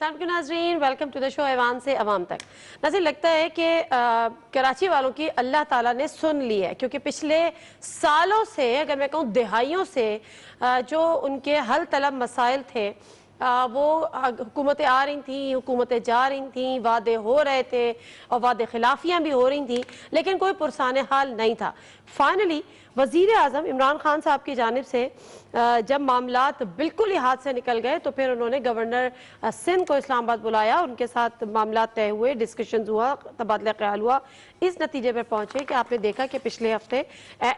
अस्सलाम वालेकुम नाज़रीन, वेलकम टू द शो ऐवान से अवाम तक। नाज़रीन, लगता है कि कराची वालों की अल्लाह ताला ने सुन ली है, क्योंकि पिछले सालों से, अगर मैं कहूँ दिहाइयों से, जो उनके हल तलब मसाइल थे वो हुकूमतें आ रही थी, हुकूमतें जा रही थी, वादे हो रहे थे और वादे खिलाफियाँ भी हो रही थी, लेकिन कोई पुरसाने हाल नहीं था। फाइनली वज़ीर आज़म इमरान खान साहब की जानिब से जब मामलात बिल्कुल ही हाथ से निकल गए तो फिर उन्होंने गवर्नर सिंध को इस्लामाबाद बुलाया, उनके साथ मामलात तय हुए, डिस्कशन हुआ, तबादला ख्याल हुआ। इस नतीजे पर पहुंचे कि आपने देखा कि पिछले हफ्ते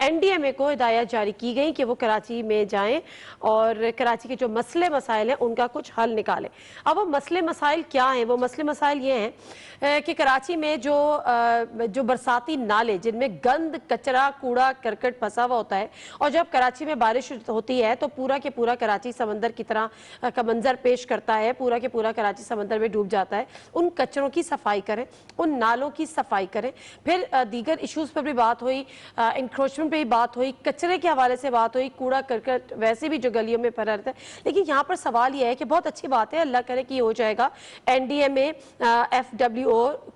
NDMA को हिदायत जारी की गई कि वो कराची में जाएं और कराची के जो मसले मसाइल हैं उनका कुछ हल निकालें। अब वो मसले मसाइल क्या हैं? वो मसले मसाइल ये हैं कि कराची में जो बरसाती नाले जिनमें गंद, कचरा, कूड़ा करकट फंसा हुआ होता है, और जब कराची में बारिश होती है तो पूरा के पूरा कराची समंदर की तरह का मंजर पेश करता है, पूरा के पूरा कराची समंदर में डूब जाता है। उन कचरों की सफाई करें, उन नालों की सफाई करें। फिर दीगर इश्यूज पर भी बात हुई, इंक्रोचमेंट पे भी बात हुई, कचरे के हवाले से बात हुई, कूड़ा करकट वैसे भी जो गलियों में फैला रहता है। लेकिन यहाँ पर सवाल यह है कि बहुत अच्छी बात है, अल्लाह करे कि ये हो जाएगा, NDMA FWO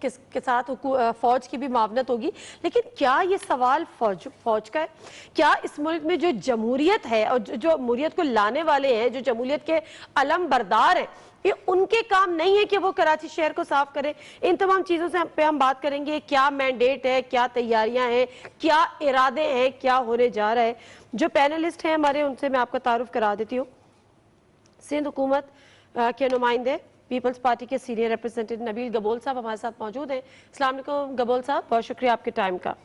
के साथ फौज की भी मावनत होगी, लेकिन क्या ये सवाल फौज का है? क्या इस मुल्क में जो जमहूरियत है और जो जमहूरियत को लाने वाले हैं, जो जमहूरियत के अलम बरदार हैं, ये उनके काम नहीं है कि वो कराची शहर को साफ करें? इन तमाम चीज़ों से पे हम बात करेंगे। क्या मैंडेट है, क्या तैयारियां हैं, क्या इरादे हैं, क्या होने जा रहा है। जो पैनलिस्ट हैं हमारे, उनसे मैं आपका तारुफ करा देती हूँ। सिंध हुकूमत के नुमाइंदे पीपल्स पार्टी के सीनियर रिप्रेजेंटेटिव नबील गबोल साहब हमारे साथ मौजूद हैं। अस्सलाम वालेकुम गबोल साहब, बहुत शुक्रिया आपके टाइम का।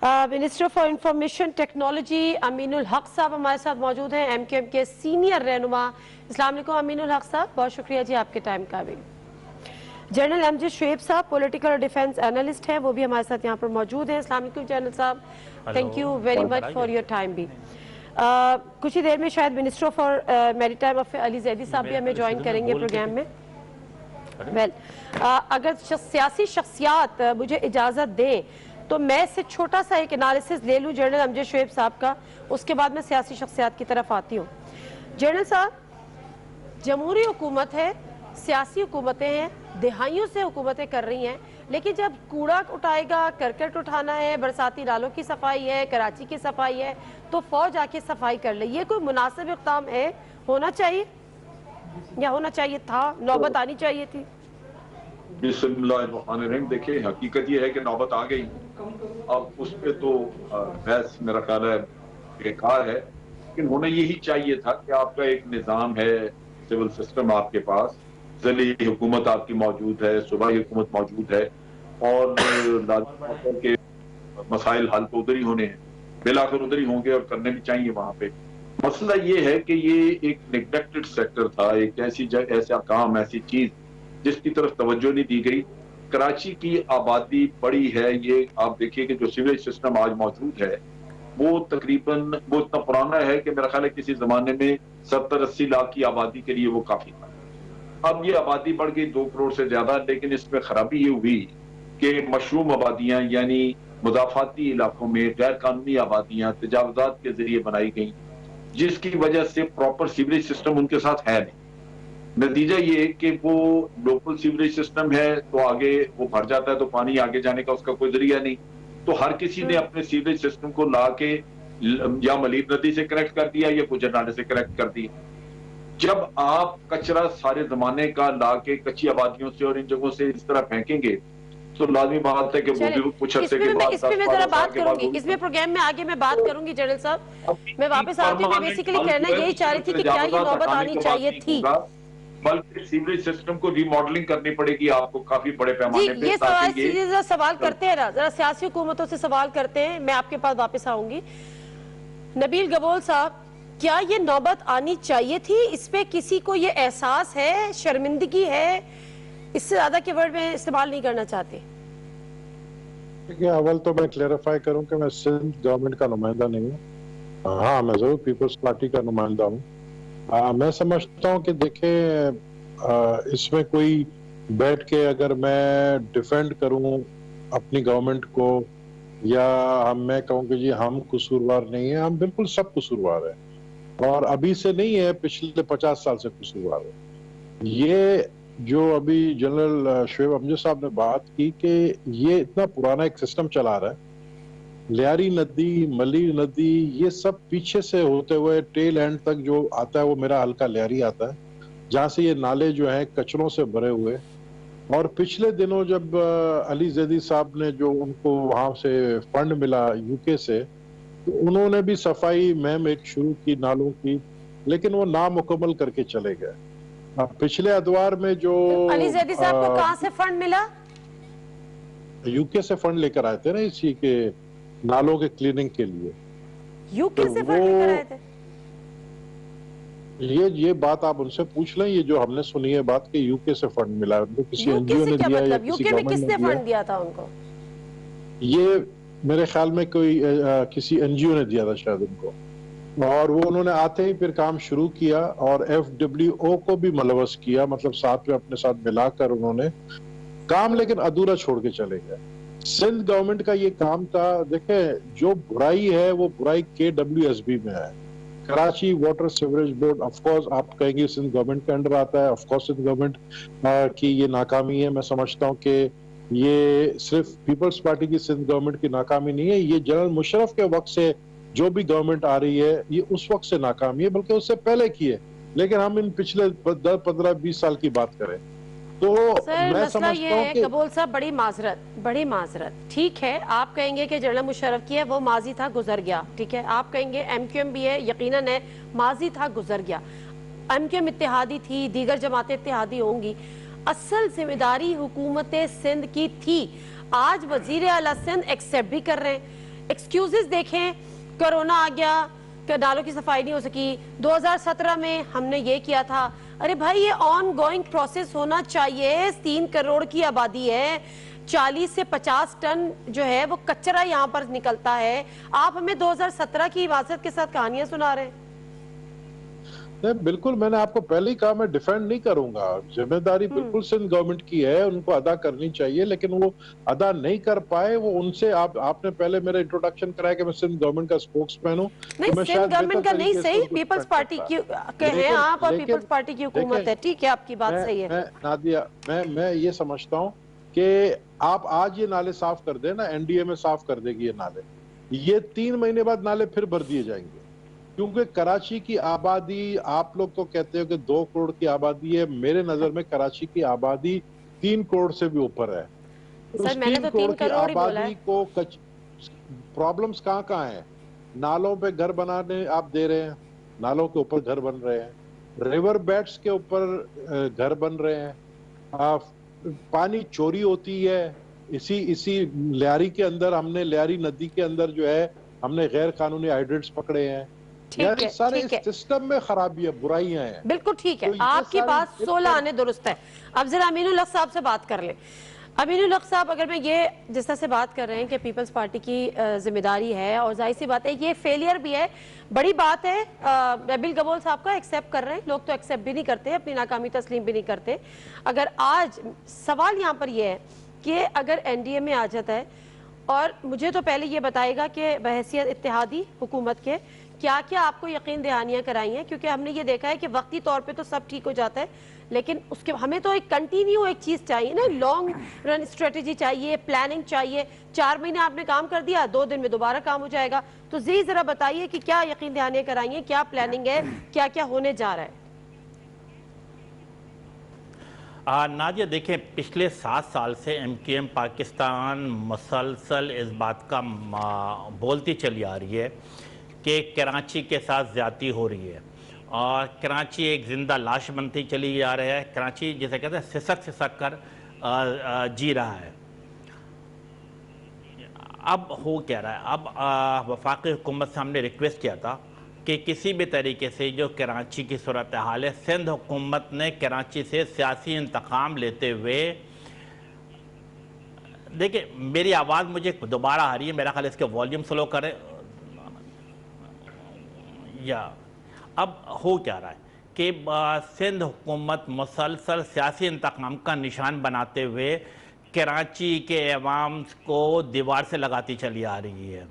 Minister for information technology Aminul हक साहब हमारे साथ मौजूद हैं, MQM के सीनियर रहनुमा। अस्सलाम वालेकुम अमीनुल हक साहब, बहुत शुक्रिया जी आपके टाइम का भी। जनरल MJ शुएब साहब पॉलिटिकल और डिफेंस एनालिस्ट हैं, वो भी हमारे साथ यहाँ पर मौजूद हैं। अस्सलाम वालेकुम जनरल साहब, thank you very much for your time भी। कुछ ही देर में शायद minister for maritime affair Ali Zaidi साहब भी हमें ज्वाइन करेंगे प्रोग्राम में। अगर सियासी शख्सियात मुझे इजाज़त दें तो मैं से छोटा सा एक एनालिसिस ले लूँ जनरल MJ शुएब साहब का, उसके बाद मैं सियासी शख्सियात की तरफ आती हूँ। जनरल साहब, जमहूरी हुकूमत है, सियासी हुकूमतें हैं, दिहाइयों से हुकूमतें कर रही हैं, लेकिन जब कूड़ा उठाएगा, करकट उठाना है, बरसाती नालों की सफाई है, कराची की सफाई है, तो फौज आके सफाई कर ले, ये कोई मुनासिब इक़दाम है? होना चाहिए या होना चाहिए था, नौबत आनी चाहिए थी? बिस्मिल्लाहिर्रहमानिर्रहीम। देखिए, हकीकत ये है कि नौबत आ गई, अब उस पर तो बहस मेरा ख्याल है बेकार है, लेकिन होना यही चाहिए था कि आपका एक निज़ाम है, सिविल सिस्टम आपके पास, ज़िली हुकूमत आपकी मौजूद है, सूबाई हुकूमत मौजूद है, और लाज़िम के मसाइल हल तो उधर ही होने हैं, बिलाखिर उधर ही होंगे और करने भी चाहिए वहां पे। मसला ये है कि ये एक निगलेक्टेड सेक्टर था, एक ऐसा काम, ऐसी चीज जिसकी तरफ तवज्जो नहीं दी गई। कराची की आबादी बड़ी है, ये आप देखिए कि जो सीवरेज सिस्टम आज मौजूद है वो तकरीबन वो इतना पुराना है कि मेरा ख्याल है किसी जमाने में 70-80 लाख की आबादी के लिए वो काफी था। अब ये आबादी बढ़ गई 2 करोड़ से ज्यादा, लेकिन इसमें खराबी ये हुई कि मशरूम आबादियां यानी मुदाफाती इलाकों में गैर कानूनी आबादियां तजावजात के जरिए बनाई गई, जिसकी वजह से प्रॉपर सीवरेज सिस्टम उनके साथ है नहीं। नतीजा ये कि वो लोकल सीवरेज सिस्टम है तो आगे वो भर जाता है, तो पानी आगे जाने का उसका कोई जरिया नहीं, तो हर किसी ने अपने सीवरेज सिस्टम को ला के या मलीब नदी से कनेक्ट कर दिया या गुजर नाले से कनेक्ट कर दिया। जब आप कचरा सारे जमाने का ला के कच्ची आबादियों से और इन जगहों से इस तरह फेंकेंगे तो लाजमी बात है कि वो भी कुछ अर्से के बाद इसमें मैं जरा बात करूंगी, इसमें प्रोग्राम में आगे मैं बात करूंगी जनरल साहब। मैं वापस आती हूँ, मैं बेसिकली कहना यही चाह रही थी कि क्या ये नौबत आनी चाहिए थी, बल्कि सीवरेज सिस्टम को रीमॉडलिंग करनी पड़ेगी आपको काफी बड़े पैमाने पे। ये सवाल करते हैं, जरा सियासी हुकूमतों से सवाल करते हैं, मैं आपके पास वापस आऊंगी। नबील गबोल साहब, क्या ये नौबत आनी चाहिए थी? इस पे किसी को ये एहसास है, शर्मिंदगी है? इससे ज्यादा के वर्ड में इस्तेमाल नहीं करना चाहते। देखिए, अव्वल तो मैं क्लेरिफाई करूं कि मैं सिंध गवर्नमेंट का नुमाइंदा नहीं हूँ। हाँ, मैं जरूर पीपल्स पार्टी का नुमाइंदा हूँ। मैं समझता हूँ कि देखें, इसमें कोई बैठ के अगर मैं डिफेंड करूं अपनी गवर्नमेंट को या मैं कहूँ कि जी हम कसूरवार नहीं है, हम बिल्कुल सब कसूरवार है, और अभी से नहीं है, पिछले 50 साल से कसूरवार है। ये जो अभी जनरल शोएब अमजद साहब ने बात की कि ये इतना पुराना एक सिस्टम चला रहा है, लियारी नदी, मली नदी, ये सब पीछे से होते हुए टेल एंड तक जो आता है वो मेरा हल्का लियारी आता है, जहां से ये नाले जो हैं कचरों से भरे हुए। और पिछले दिनों जब अली जैदी साहब ने जो उनको वहां से फंड मिला यूके से, तो उन्होंने भी सफाई मुहिम एक शुरू की नालों की, लेकिन वो नामुकम्मल करके चले गए। पिछले अदवार में जो अली जैदी साहब को कहां से फंड मिला? यूके से फंड लेकर आए थे ना इसी के नालों के क्लीनिंग के लिए। यूके तो से फंड लेकर आए थे? ये बात आप उनसे पूछ लें, ये जो हमने सुनी है बात कि यूके से फंड मिला है उनको, किसी यूके एनजीओ से ने क्या दिया या मतलब? किसी यूके में गवर्नमेंट किसने ने दिया, फंड दिया था उनको? ये मेरे ख्याल में कोई किसी एनजीओ ने दिया था शायद उनको। और वो उन्होंने आते ही फिर काम शुरू किया और एफडब्ल्यूओ को भी मुलवस किया, मतलब साथ में अपने साथ मिलाकर उन्होंने काम, लेकिन अधूरा छोड़ के चले गए। सिंध गवर्नमेंट का ये काम था। देखें, जो बुराई है वो बुराई KWSB में है, Karachi water sewerage board. Of course आप कहेंगे सिंध गवर्नमेंट के अंडर आता है, ऑफ कोर्स सिंध गवर्नमेंट की ये नाकामी है। मैं समझता हूँ कि ये सिर्फ पीपल्स पार्टी की सिंध गवर्नमेंट की नाकामी नहीं है, ये जनरल मुशर्रफ के वक्त से जो भी गवर्नमेंट आ रही है ये उस वक्त से नाकामी है, बल्कि उससे पहले की है। लेकिन हम इन पिछले 10, 15, 20 साल की बात करें तो सर मैं मसला समझता ये हूँ है, कि कबूल साहब, बड़ी माजरत, ठीक है। आप कहेंगे कि जनरल मुशर्रफ की है, वो माजी था, गुजर गया, ठीक है। आप कहेंगे MQM भी है, यकीनन है, माजी था, गुजर गया। MQM इत्तेहादी थी, दीगर जमातें इत्तेहादी होंगी, असल जिम्मेदारी हुकूमत सिंध की थी। आज वजीर आला सिंध एक्सेप्ट भी कर रहे हैं। एक्सक्यूजेस देखें, कोरोना आ गया, नालों की सफाई नहीं हो सकी, 2017 में हमने ये किया था। अरे भाई, ये ऑन गोइंग प्रोसेस होना चाहिए। 3 करोड़ की आबादी है, 40 से 50 टन जो है वो कचरा यहाँ पर निकलता है। आप हमें 2017 की इबादत के साथ कहानियां सुना रहे हैं। नहीं, बिल्कुल, मैंने आपको पहले ही कहा, मैं डिफेंड नहीं करूंगा। जिम्मेदारी बिल्कुल सिंध गवर्नमेंट की है, उनको अदा करनी चाहिए, लेकिन वो अदा नहीं कर पाए। वो उनसे आपने पहले मेरा इंट्रोडक्शन कराया कि मैं सिंध गवर्नमेंट का स्पोक्समैन हूँ, नहीं, तो मैं सिंध शायद गवर्नमेंट का बेहतर नहीं, तरीके से सही उनको पीपल्स डिफेंड पार्टी करता। की हैं आप, और लेकिन पीपल्स पार्टी की हुकूमत देखें, है, ठीक है, आपकी बात सही है। मैं नादिया, मैं ये समझता हूँ कि आप आज ये नाले साफ कर दें ना, NDA में साफ कर देगी ये नाले, ये 3 महीने बाद नाले फिर भर दिए जाएंगे। क्योंकि कराची की आबादी, आप लोग तो कहते हो कि 2 करोड़ की आबादी है, मेरे नजर में कराची की आबादी 3 करोड़ से भी ऊपर है। सर उस मैंने 3 तो करोड़ 3 की करोड़ ही बोला आबादी है। को प्रॉब्लम्स कहाँ है? नालों पे घर बनाने आप दे रहे हैं, नालों के ऊपर घर बन रहे हैं, रिवर बेड्स के ऊपर घर बन रहे हैं, पानी चोरी होती है। इसी लियारी के अंदर, हमने लियारी नदी के अंदर जो है हमने गैर कानूनी हाइड्रेट्स पकड़े हैं। यानी सारे इस सिस्टम में खराबी है, बुराइयां हैं। बिल्कुल ठीक है, तो आपकी बात 16 आने दुरुस्त है। अब जरा अमीनुल हक साहब से बात कर लें। अमीनुल हक साहब, अगर मैं ये जिस तरह से बात कर रहे हैं कि पीपल्स पार्टी की जिम्मेदारी है, और जाहिर सी बात है ये फेलियर भी है, बड़ी बात है। नबील गबोल साहब का एक्सेप्ट कर रहे हैं, लोग तो एक्सेप्ट भी नहीं करते, अपनी नाकामी तस्लीम भी नहीं करते। अगर आज सवाल यहाँ पर यह है कि अगर NDA में आ जाता है, और मुझे तो पहले ये बताएगा कि बहैसियत इत्तेहादी हुकूमत के क्या क्या आपको यकीन दहानियां कराई हैं, क्योंकि हमने ये देखा है कि वक्ती तौर पे तो सब ठीक हो जाता है, लेकिन उसके हमें तो एक कंटिन्यू एक चीज चाहिए ना, लॉन्ग रन स्ट्रेटेजी चाहिए, प्लानिंग चाहिए। 4 महीने आपने काम कर दिया, 2 दिन में दोबारा काम हो जाएगा। तो जी जरा बताइए कि क्या यकीन दहानियां कराई हैं, क्या प्लानिंग है, क्या क्या होने जा रहा है? नादिया, देखें, पिछले 7 साल से MQM पाकिस्तान मुसलसल इस बात का बोलती चली आ रही है कि कराची के साथ ज़्यादती हो रही है, और कराची एक ज़िंदा लाश बनती चली जा रहा है। कराची जिसे कहते हैं सिसक कर जी रहा है। अब हो क्या रहा है? अब वफाकी हुकूमत से हमने रिक्वेस्ट किया था कि किसी भी तरीके से जो कराची की सूरत हाल है, सिंध हुकूमत ने कराची से सियासी इंतकाम लेते हुए, देखिए मेरी आवाज़ मुझे दोबारा आ रही है, मेरा ख्याल इसके वॉल्यूम स्लो करें। या अब हो क्या रहा है कि सिंध हुकूमत मुसलसल सियासी इंतकाम का निशान बनाते हुए कराची के अवाम को दीवार से लगाती चली आ रही है।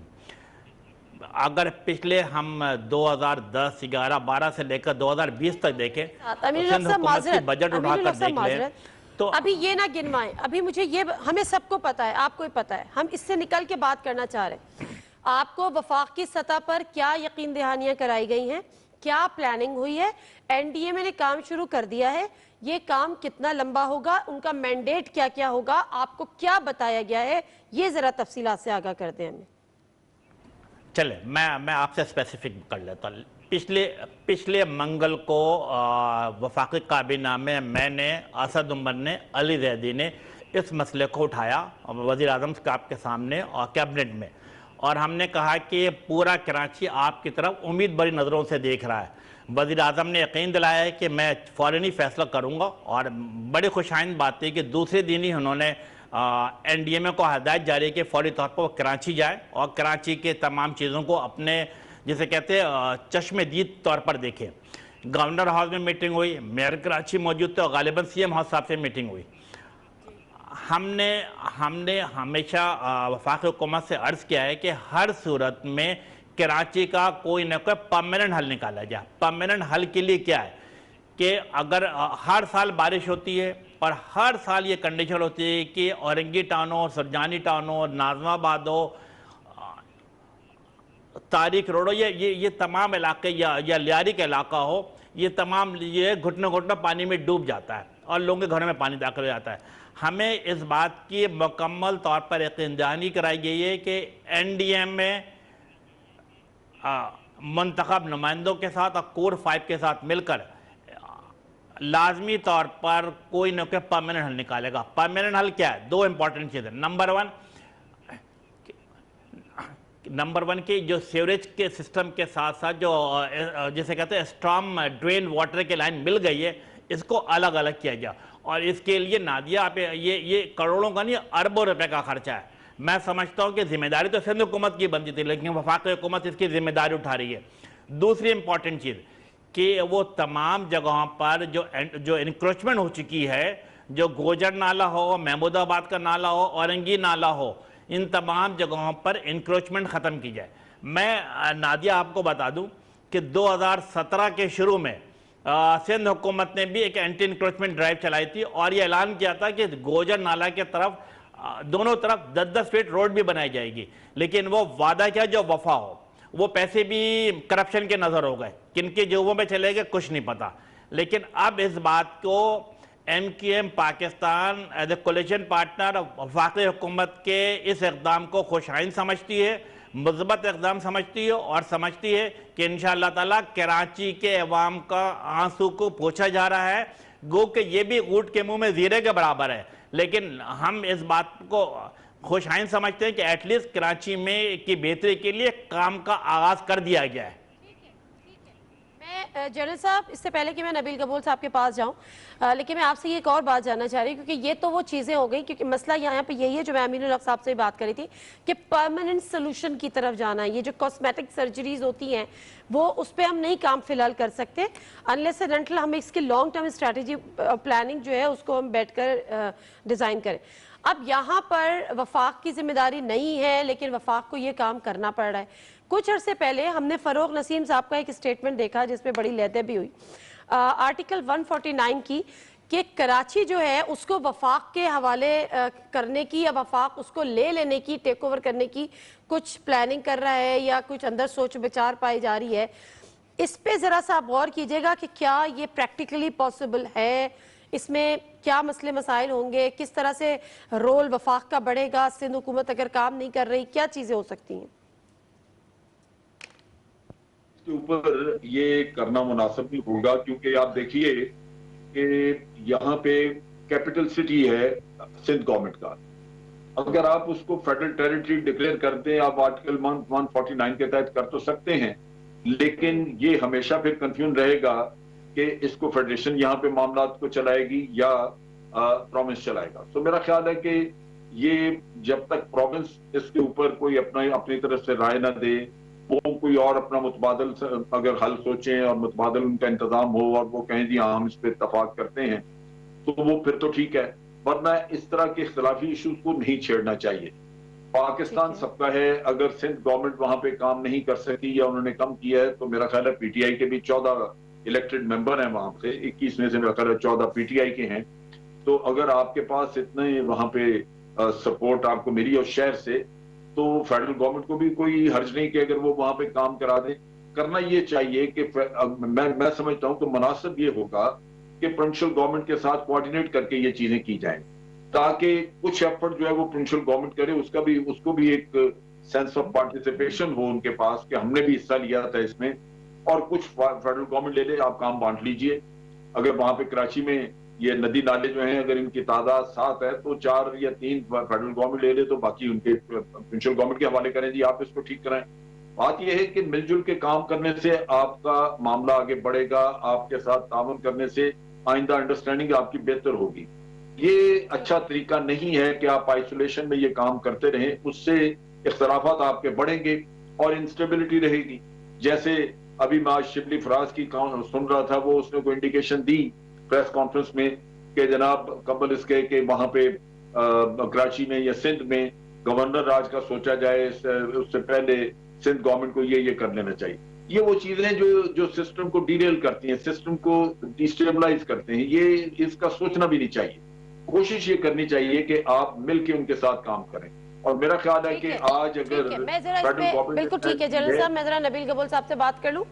अगर पिछले हम 2010, 11, 12 से लेकर 2020 तक देखें तो सिंध हुकूमत की बजट उठाकर देख लें तो अभी ये ना गिनवाएं, अभी मुझे ये, हमें सबको पता है, आपको भी पता है, हम इससे निकल के बात करना चाह रहे हैं। आपको वफाक की सतह पर क्या यकीन दहानियां कराई गई हैं, क्या प्लानिंग हुई है, एनडीएमए ने काम शुरू कर दिया है, ये काम कितना लंबा होगा, उनका मैंडेट क्या क्या होगा, आपको क्या बताया गया है, ये जरा तफसीलात से आगाह कर दें हमें। चले मैं आपसे स्पेसिफिक कर लेता हूँ। पिछले मंगल को वफाकी काबीना में मैंने, असद उमर ने, अली जैदी ने इस मसले को उठाया वज़ीर आज़म साहब के सामने और कैबिनेट में, और हमने कहा कि पूरा कराची आपकी तरफ उम्मीद भरी नज़रों से देख रहा है। वज़ीर आज़म ने यकीन दिलाया है कि मैं फ़ौरन ही फैसला करूँगा, और बड़ी खुशाइंद बात है कि दूसरे दिन ही उन्होंने एनडीएमए को हदायत जारी कि फौरी तौर पर वो कराची जाए और कराची के तमाम चीज़ों को अपने, जिसे कहते हैं, चश्मे दीद तौर पर देखें। गवर्नर हाउस में मीटिंग हुई, मेयर कराची मौजूद थे और गालिबन सीएम हाउस साहब से मीटिंग हुई। हमने हमेशा वफाकी हुकूमत से अर्ज़ किया है कि हर सूरत में कराची का कोई न कोई परमानेंट हल निकाला जाए। परमानेंट हल के लिए क्या है कि अगर हर साल बारिश होती है और हर साल ये कंडीशन होती है कि औरंगी टाउन हो, सरजानी टाउन हो, नाज़माबाद हो, तारिक रोड हो, ये तमाम इलाके या लियारी का इलाका हो, ये तमाम ये घुटने घुटने पानी में डूब जाता है और लोगों के घरों में पानी दाखिल हो जाता है। हमें इस बात की मुकम्मल तौर पर यकीन दहानी कराई गई है कि एनडीएमए मुंतखब नुमाइंदों के साथ और कोर 5 के साथ मिलकर लाजमी तौर पर कोई न कोई परमानेंट हल निकालेगा। परमानेंट हल क्या है? 2 इंपॉर्टेंट चीज़ें। नंबर वन की जो सीवरेज के सिस्टम के साथ साथ जो जिसे कहते हैं स्ट्रॉम ड्रेन वाटर की लाइन मिल गई है, इसको अलग अलग किया गया, और इसके लिए नादिया आप ये करोड़ों का नहीं, अरबों रुपए का खर्चा है। मैं समझता हूँ कि जिम्मेदारी तो सिंध हुकूमत की बनती थी, लेकिन वफाकी हुकूमत इसकी जिम्मेदारी उठा रही है। दूसरी इंपॉर्टेंट चीज़ कि वो तमाम जगहों पर जो इंक्रोचमेंट हो चुकी है, जो गोजर नाला हो, महमूदाबाद का नाला हो, औरंगी नाला हो, इन तमाम जगहों पर इंक्रोचमेंट ख़त्म की जाए। मैं नादिया आपको बता दूं कि 2017 के शुरू में सिंध हुकूमत ने भी एक एंटी इंक्रोचमेंट ड्राइव चलाई थी और ये ऐलान किया था कि गोजर नाला के तरफ दोनों तरफ 10-10 फीट रोड भी बनाई जाएगी, लेकिन वो वादा क्या जो वफा हो। वो पैसे भी करप्शन के नज़र हो गए, किनके जेबों में चले गए कुछ नहीं पता। लेकिन अब इस बात को MQM Pakistan as a coalition partner वफाकी हुकूमत के इस इक़दाम को खुशाइन समझती है, मुस्बत इक़दाम समझती है, और समझती है कि इंशाअल्लाह ताला कराची के अवाम का आंसू को पोंछा जा रहा है। गो कि ये भी ऊँट के मुंह में ज़ीरे के बराबर है, लेकिन हम इस बात को खुशाइन समझते हैं कि एटलीस्ट कराची में की बेहतरी के लिए काम का आगाज़ कर दिया गया है। मैं जनरल साहब, इससे पहले कि मैं नबील कबूल साहब के पास जाऊं, लेकिन मैं आपसे ये एक और बात जानना चाह रही हूँ, क्योंकि ये तो वो चीज़ें हो गई, क्योंकि मसला यहाँ पे यही है जो मैं अमीनुल हक साहब से बात करी थी कि परमानेंट सोल्यूशन की तरफ जाना। ये जो कॉस्मेटिक सर्जरीज होती हैं वो उस पर हम नहीं काम फिलहाल कर सकते अनलेस एंड अनटिल हम इसकी लॉन्ग टर्म स्ट्रैटेजी प्लानिंग जो है उसको हम बैठकर डिज़ाइन करें। अब यहाँ पर वफाक की जिम्मेदारी नहीं है, लेकिन वफाक को ये काम करना पड़ रहा है। कुछ अरसे पहले हमने फरोग नसीम साहब का एक स्टेटमेंट देखा जिसमें बड़ी लहदे भी हुई आर्टिकल 149 की, कि कराची जो है उसको वफाक के हवाले करने की या वफाक उसको ले लेने की, टेक ओवर करने की कुछ प्लानिंग कर रहा है या कुछ अंदर सोच विचार पाई जा रही है। इस पे ज़रा सा आप गौर कीजिएगा कि क्या ये प्रैक्टिकली पॉसिबल है, इसमें क्या मसले मसाइल होंगे, किस तरह से रोल वफाक का बढ़ेगा, सिंध हुकूमत अगर काम नहीं कर रही, क्या चीज़ें हो सकती हैं? इसके ऊपर ये करना मुनासिब नहीं होगा, क्योंकि आप देखिए कि यहाँ पे कैपिटल सिटी है सिंध गवर्नमेंट का। अगर आप उसको फेडरल टेरिटरी डिक्लेयर कर दें, आप आर्टिकल 149 के तहत कर तो सकते हैं, लेकिन ये हमेशा फिर कंफ्यूजन रहेगा कि इसको फेडरेशन यहाँ पे मामलात को चलाएगी या प्रोविंस चलाएगा। तो मेरा ख्याल है कि ये जब तक प्रोविंस इसके ऊपर कोई अपनी तरफ से राय ना दे, वो कोई और अपना मुतबादल अगर हल सोचें और मुतबादल उनका इंतजाम हो और वो कहें जी हाँ हम इस पर इत्तफाक करते हैं, तो वो फिर तो ठीक है, वरना इस तरह के इख्तिलाफी इशूज को नहीं छेड़ना चाहिए। पाकिस्तान सबका है। अगर सिंध गवर्नमेंट वहां पे काम नहीं कर सकी या उन्होंने कम किया है तो मेरा ख्याल है पीटीआई के भी 14 इलेक्टेड मेंबर हैं वहां से, 21 में से मेरा ख्याल है 14 पीटीआई के हैं। तो अगर आपके पास इतने वहां पे सपोर्ट आपको मिली और शहर से, तो फेडरल गवर्नमेंट को भी कोई हर्ज नहीं कि अगर वो वहां पे काम करा दे। करना ये चाहिए कि मैं समझता हूं कि मुनासिब ये होगा कि प्रोविंशियल गवर्नमेंट के साथ कोऑर्डिनेट करके ये चीजें की जाएं, ताकि कुछ एफर्ट जो है वो प्रोविंशियल गवर्नमेंट करे, उसको भी एक सेंस ऑफ पार्टिसिपेशन हो उनके पास कि हमने भी हिस्सा लिया था इसमें, और कुछ फेडरल गवर्नमेंट ले ले, आप काम बांट लीजिए। अगर वहां पे कराची में ये नदी नाले जो हैं अगर इनकी तादाद 7 है तो 4 या 3 फेडरल गवर्नमेंट ले ले, तो बाकी उनके प्रोविंशियल गवर्नमेंट के हवाले करें, जी आप इसको ठीक कराएं। बात यह है कि मिलजुल के काम करने से आपका मामला आगे बढ़ेगा, आपके साथ ताउन करने से आइंदा अंडरस्टैंडिंग आपकी बेहतर होगी। ये अच्छा तरीका नहीं है कि आप आइसोलेशन में ये काम करते रहें, उससे इख्तलाफात आपके बढ़ेंगे और इंस्टेबिलिटी रहेगी। जैसे अभी मैं आज शिबली फराज की सुन रहा था, वो उसने कोई इंडिकेशन दी प्रेस कॉन्फ्रेंस में कि जनाब कबल इसके कि वहां पे कराची में या सिंध में गवर्नर राज का सोचा जाए, उससे पहले सिंध गवर्नमेंट को ये कर लेना चाहिए। ये वो चीजें जो सिस्टम को डीरेल करती हैं, सिस्टम को डिस्टेबलाइज करते हैं, ये इसका सोचना भी नहीं चाहिए। कोशिश ये करनी चाहिए कि आप मिलके उनके साथ काम करें। और मेरा ख्याल है कि आज अगर मैं जरा इस पे बिल्कुल ठीक है जनरल साहब, मैं जरा नबील कबूल साहब से बात कर लूं,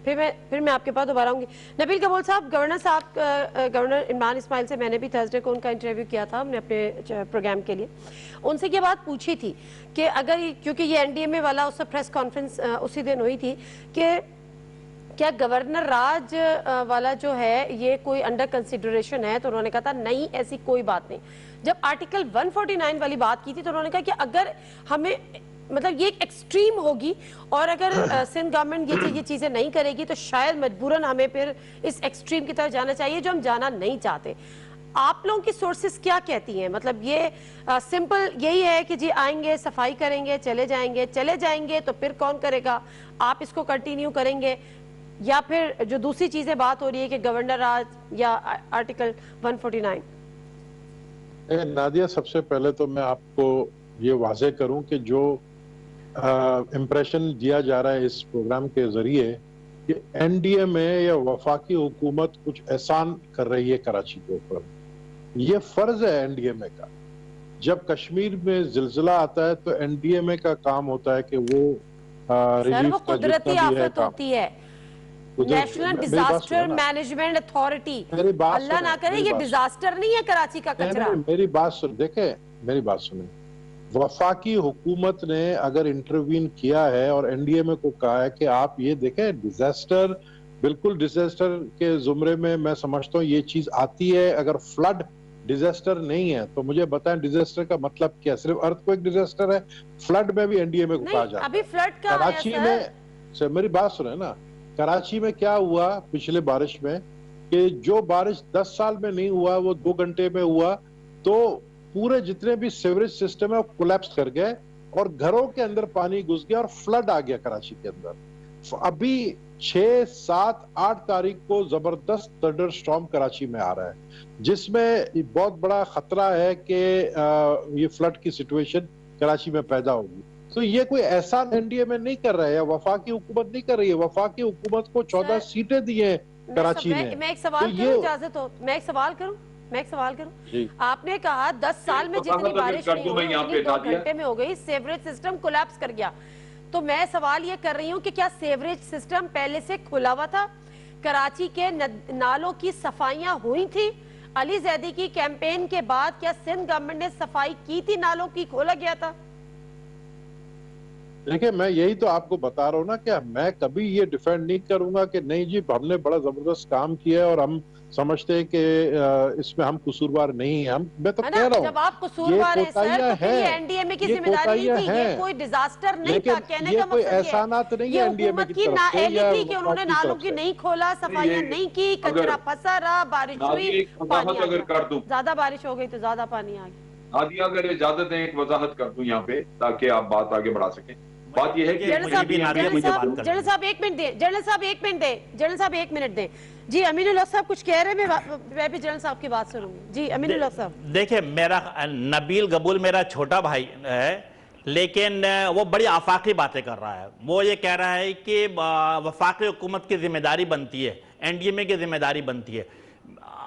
फिर मैं आपके पास दोबारा आऊंगी। नबील कबूल साहब, गवर्नर इमरान इस्माइल से मैंने भी थर्सडे को उनका इंटरव्यू किया था हमने अपने प्रोग्राम के लिए, उनसे ये बात पूछी थी कि अगर, क्योंकि ये एनडीएमए वाला उससे प्रेस कॉन्फ्रेंस उसी दिन हुई थी, कि क्या गवर्नर राज वाला जो है ये कोई अंडर कंसिडरेशन है, तो उन्होंने कहा था नहीं ऐसी कोई बात नहीं। जब आर्टिकल 149 वाली बात की थी तो उन्होंने कहा कि अगर हमें मतलब ये एक एक्सट्रीम होगी और अगर सिंध गवर्नमेंट ये चीजें नहीं करेगी तो शायद मजबूरन हमें फिर इस एक्सट्रीम की तरफ जाना चाहिए जो हम जाना नहीं चाहते। आप लोगों की सोर्सेस क्या कहती हैं? मतलब ये सिंपल यही है कि जी आएंगे सफाई करेंगे चले जाएंगे तो फिर कौन करेगा, आप इसको कंटिन्यू करेंगे, या फिर जो दूसरी चीजें बात हो रही है कि गवर्नर राज या आर्टिकल 149? नादिया, सबसे पहले तो मैं आपको ये वाज़ेह करूं कि जो इम्प्रेशन दिया जा रहा है इस प्रोग्राम के जरिए कि एनडीएमए या वफाकी हुकूमत कुछ एहसान कर रही है कराची के ऊपर, ये फर्ज है एनडीएमए का। जब कश्मीर में जिलजिला आता है तो एनडीएमए का काम होता है कि वो रिलीफ का कुदरती आफत होती है, नेशनल डिजास्टर मैनेजमेंट अथॉरिटी, अल्लाह ना करे ये डिजास्टर नहीं है कराची का कचरा। मेरी बात सुन, देखे मेरी बात सुने, वफाकी हुकूमत ने अगर इंटरवीन किया है और एनडीएमए को कहा है कि आप ये देखें, डिजास्टर बिल्कुल डिजास्टर के जुमरे में मैं समझता हूँ ये चीज आती है। अगर फ्लड डिजास्टर नहीं है तो मुझे बताएं डिजास्टर का मतलब क्या? सिर्फ अर्थक्वेक डिजास्टर है? फ्लड में भी एनडीएमए को कहा जाता है। अभी फ्लड का कराची में मेरी बात सुने ना, कराची में क्या हुआ पिछले बारिश में कि जो बारिश 10 साल में नहीं हुआ वो 2 घंटे में हुआ, तो पूरे जितने भी सीवरेज सिस्टम है वो कोलैप्स कर गए और घरों के अंदर पानी घुस गया और फ्लड आ गया कराची के अंदर। अभी 6, 7, 8 तारीख को जबरदस्त थंडर स्टॉर्म कराची में आ रहा है, जिसमें बहुत बड़ा खतरा है कि ये फ्लड की सिचुएशन कराची में पैदा होगी। तो ये कोई एहसान एनडीएमए नहीं कर रहा है या वफाकी हुकूमत नहीं कर रही है। वफाकी हुकूमत को 14 सीटें दी हैं कराची ने। मैं एक सवाल करूं, इजाजत हो? मैं एक सवाल करूं। आपने कहा 10 साल में जितनी बारिश नहीं हुई 2 घंटे में हो गई, सीवरेज सिस्टम कोलैप्स कर गया। तो मैं सवाल ये कर रही हूँ कि क्या सीवरेज सिस्टम पहले से खुला हुआ था? कराची के नालों की सफाइयां हुई थी? अली जैदी की कैंपेन के बाद क्या सिंध गवर्नमेंट ने सफाई की थी? नालों की खोला गया था? देखिए, मैं यही तो आपको बता रहा हूँ ना कि मैं कभी ये डिफेंड नहीं करूंगा कि नहीं जी हमने बड़ा जबरदस्त काम किया है और हम समझते हैं कि इसमें हम कसूरवार नहीं है। मैं तो कह रहा हूँ जब आप कसूरवार हैं सर तो ये एनडीएमए की जिम्मेदारी नहीं थी, ये कोई डिजास्टर नहीं था। कहने का मतलब एहसानात नहीं है एनडीएमए की तरफ से, नाअहली कि उन्होंने नालों की नहीं खोला, सफाइयां नहीं की, कचरा फंसा रहा, बारिश हुई, ज्यादा बारिश हो गई तो ज्यादा पानी आ गया। नादिया, अगर इजाजत है एक वजाहत कर दूं यहाँ पे ताकि आप बात आगे बढ़ा सकें। बात यह है कि जनरल साहब 1 मिनट दें, जनरल साहब 1 मिनट दें। जी अमीनुल्लाह साहब कुछ कह रहे हैं, मैं भी जनरल साहब की बात सुनूंगी। जी अमीनुल्लाह साहब। देखिए, मेरा नबील कबूल मेरा छोटा भाई है, लेकिन वो बड़ी आफाकी बातें कर रहा है। वो ये कह रहा है कि वफाकी हुकूमत की जिम्मेदारी बनती है, एनडीएमए की जिम्मेदारी बनती है।